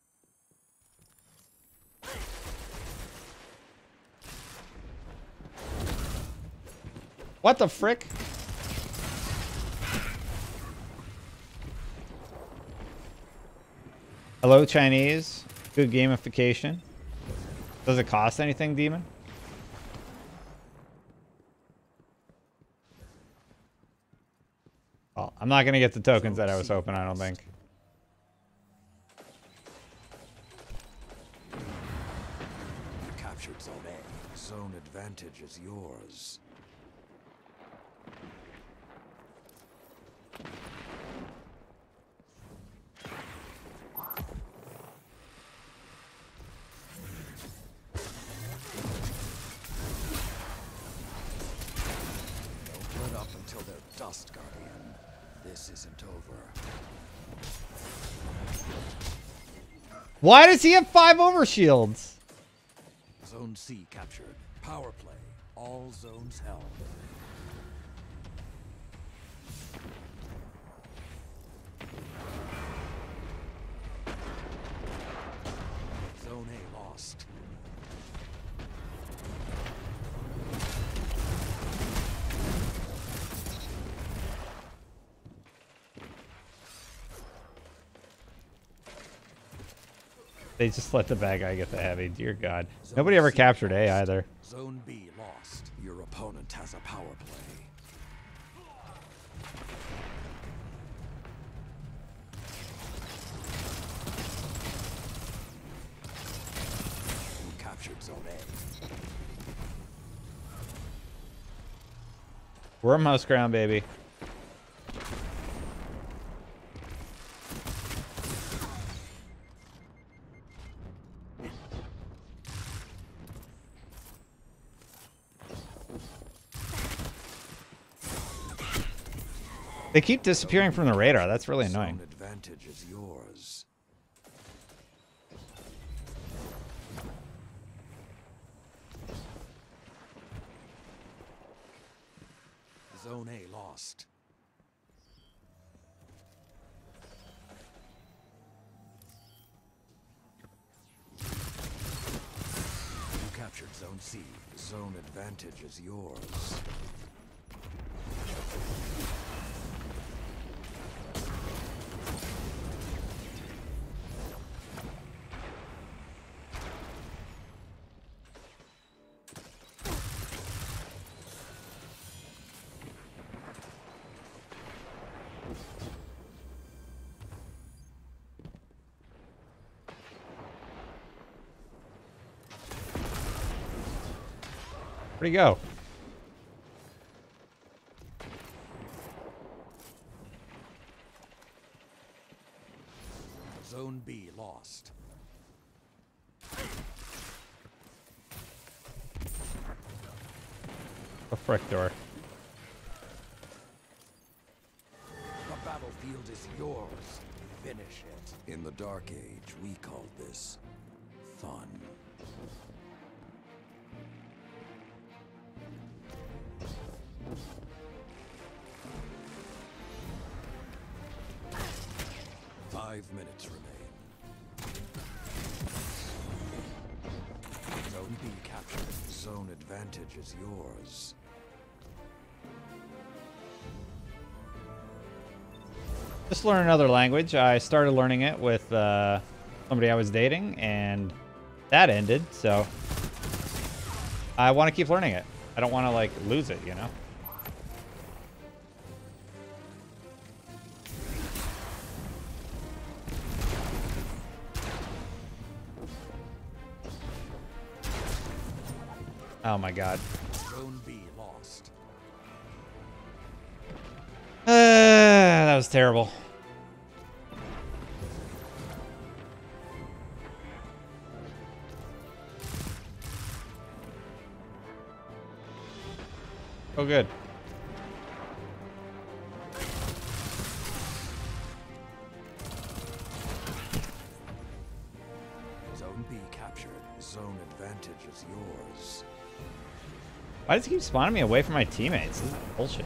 What the frick? Hello, Chinese. Good gamification. Does it cost anything, Demon? Well, I'm not going to get the tokens that I was hoping, I don't think. You captured Zone A. Zone advantage is yours. Don't let up until they're dust, Guardian. This isn't over. Why does he have 5 overshields? Zone C captured. Power play. All zones held. Zone A lost. They just let the bad guy get the heavy. Dear God. Zone Nobody ever C captured A lost. either. Zone B lost. Your opponent has a power play. You captured Zone A. Wormhouse ground, baby. They keep disappearing from the radar. That's really annoying. Zone advantage is yours. Zone A lost. You captured Zone C. Zone advantage is yours. Where'd he go? Zone B lost. The frick door. The battlefield Finish it. In the Dark Age, we called this fun. Five minutes remain. Zone B captured. Zone advantage is yours. Just learn another language. I started learning it with somebody I was dating, and that ended, so I want to keep learning it. I don't want to, like, lose it, you know? Oh my god. Zone B lost. That was terrible. Oh, good. Zone B captured. Zone advantage is yours. Why does he keep spawning me away from my teammates? This is bullshit.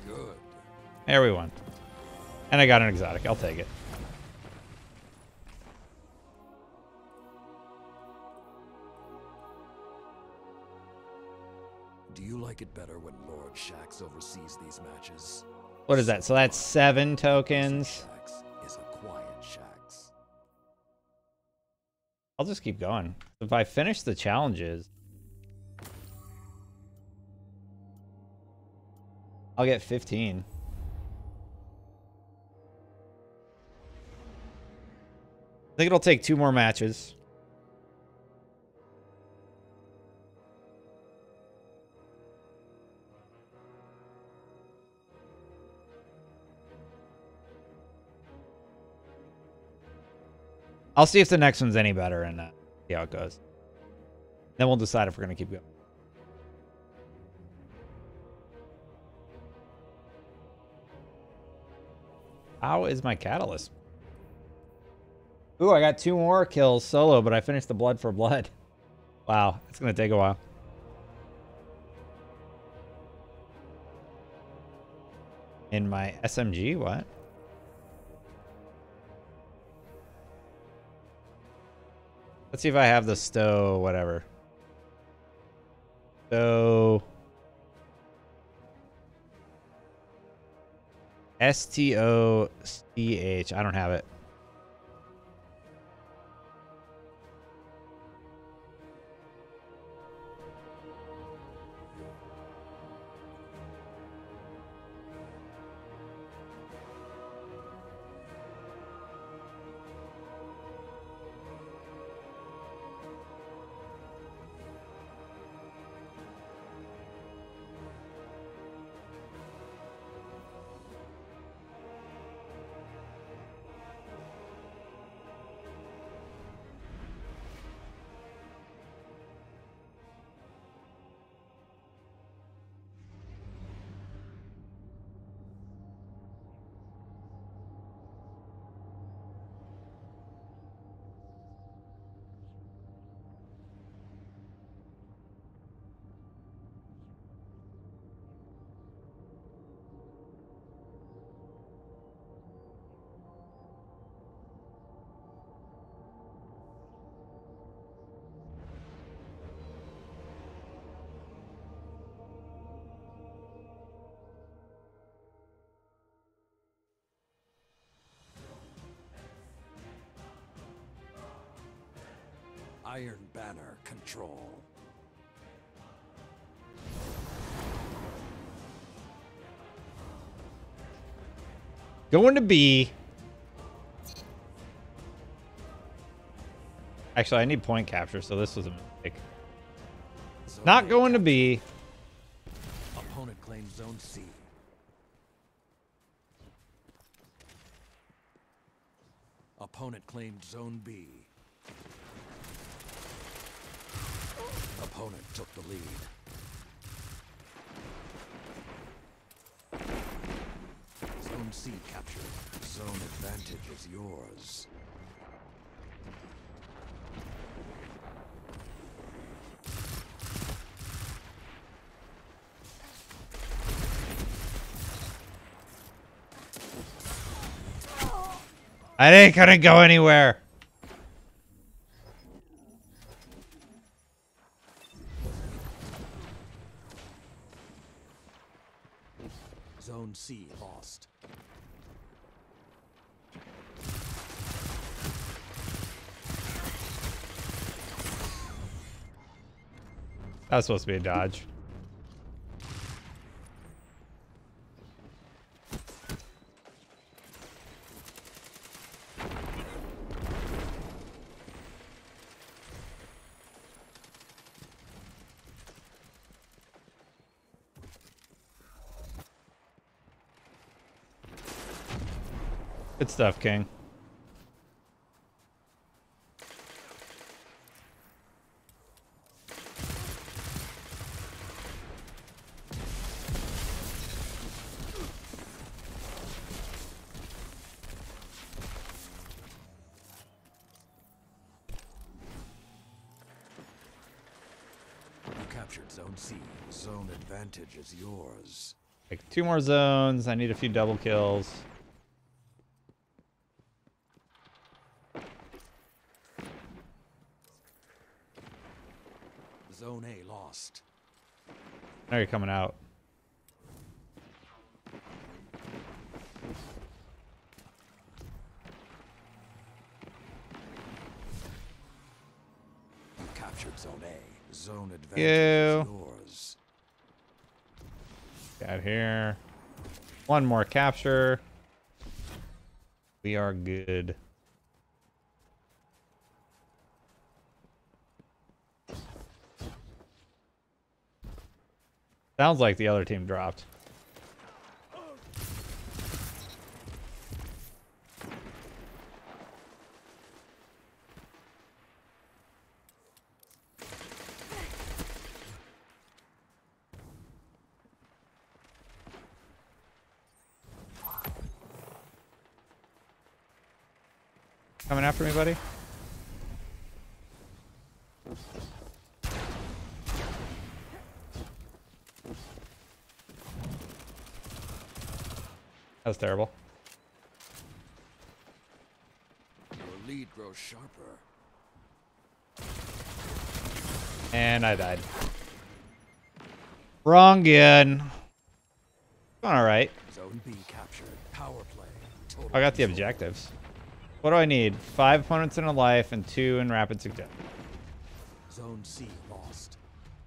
Good. There we won. And I got an exotic. I'll take it. Do you like it better when Lord Shaxx oversees these matches? What is that? So that's 7 tokens. Shaxx is a quiet Shaxx. I'll just keep going. If I finish the challenges, I'll get 15. I think it'll take 2 more matches. I'll see if the next one's any better and see how it goes. Then we'll decide if we're going to keep going. How is my catalyst? Ooh, I got 2 more kills solo, but I finished the blood for blood. Wow, it's going to take a while. In my SMG, what? Let's see if I have the stow, whatever. Stow. STOCH. I don't have it. Iron Banner control. Going to B. Actually, I need point capture, so this was a mistake. Zone Not A going to B. Opponent claims Zone C. Opponent claimed Zone B. Opponent took the lead. Zone C captured. Zone advantage is yours. I couldn't go anywhere. Zone C lost. That was supposed to be a dodge. Good stuff, King. You captured Zone C. Zone advantage is yours. Like 2 more zones. I need a few double kills. Zone A lost. Now you're coming out. You captured Zone A. Zone advantage You. is yours. Got here. 1 more capture. We are good. Sounds like the other team dropped. Coming after me, buddy? That was terrible. Your lead grows sharper. And I died. Wrong again. Alright. Zone B captured. Power play. Total I got the control. objectives. What do I need? 5 opponents in a life and 2 in rapid success. Zone C lost.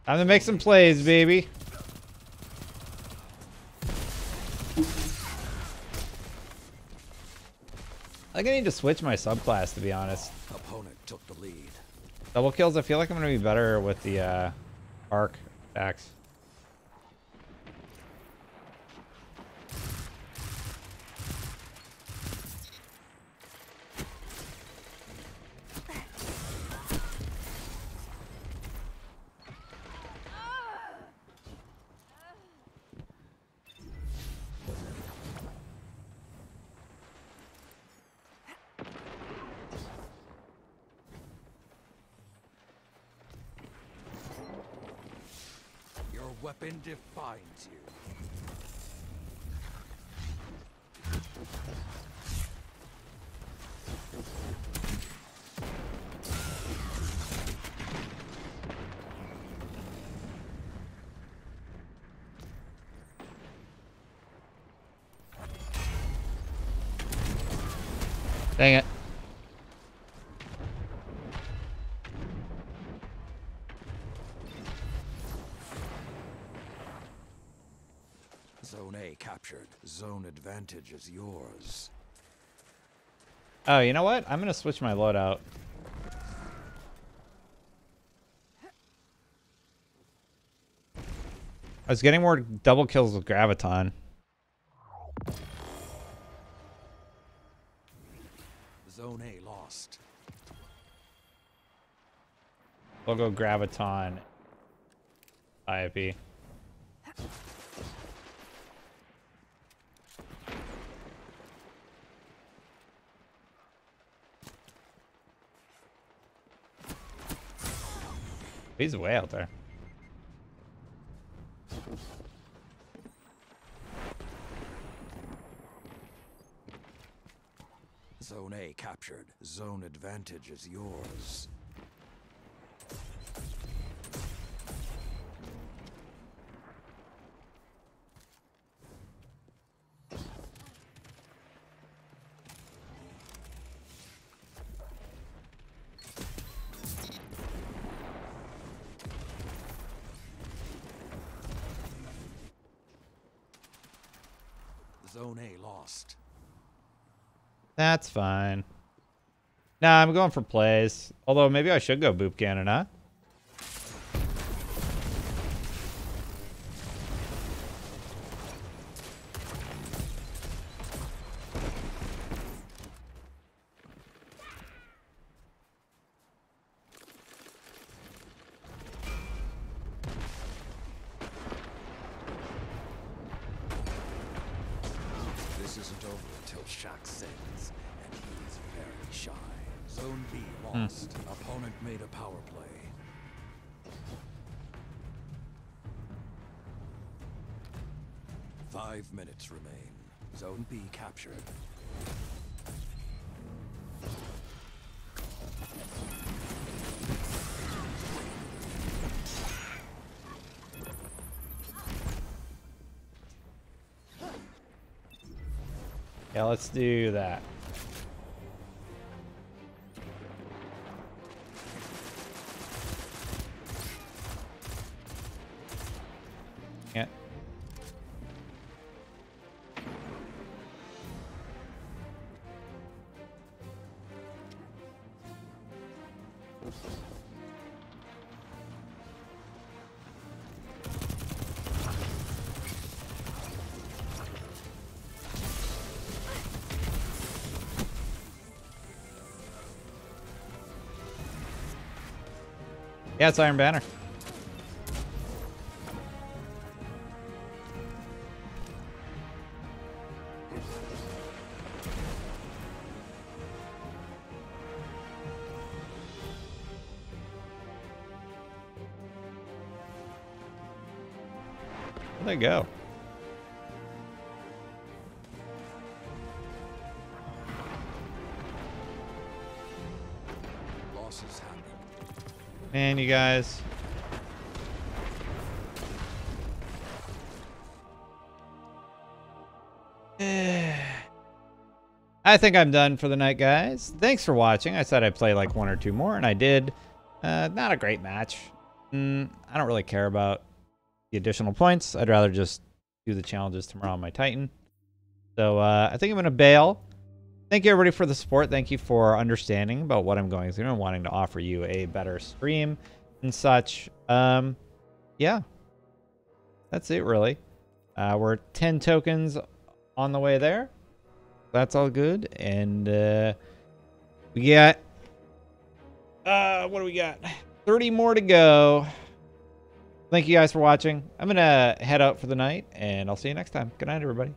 Time to make some plays, baby. I think I need to switch my subclass, to be honest. Opponent took the lead. Double kills, I feel like I'm going to be better with the arc attacks. Your weapon defines you. Dang it. Zone A captured. Zone advantage is yours. Oh, you know what? I'm going to switch my loadout. I was getting more double kills with Graviton. Zone Zone A lost. We'll go Graviton. IFE. He's way out there. Zone A captured. Zone advantage is yours. Zone A lost. That's fine. Nah, I'm going for plays. Although maybe I should go Boop Cannon, huh? This isn't over until Shaq sends, and he's very shy. Zone B lost. Opponent made a power play. 5 minutes remain. Zone B captured. Yeah, let's do that. Yeah. Yeah, it's Iron Banner. Where'd they go? Losses happen. Man, you guys. I think I'm done for the night, guys. Thanks for watching. I said I'd play like 1 or 2 more, and I did. Not a great match. I don't really care about the additional points. I'd rather just do the challenges tomorrow on my Titan. So I think I'm going to bail. Thank you, everybody, for the support. Thank you for understanding about what I'm going through and wanting to offer you a better stream and such. Yeah. That's it, really. We're 10 tokens on the way there. That's all good. And we got... what do we got? 30 more to go. Thank you guys for watching. I'm going to head out for the night, and I'll see you next time. Good night, everybody.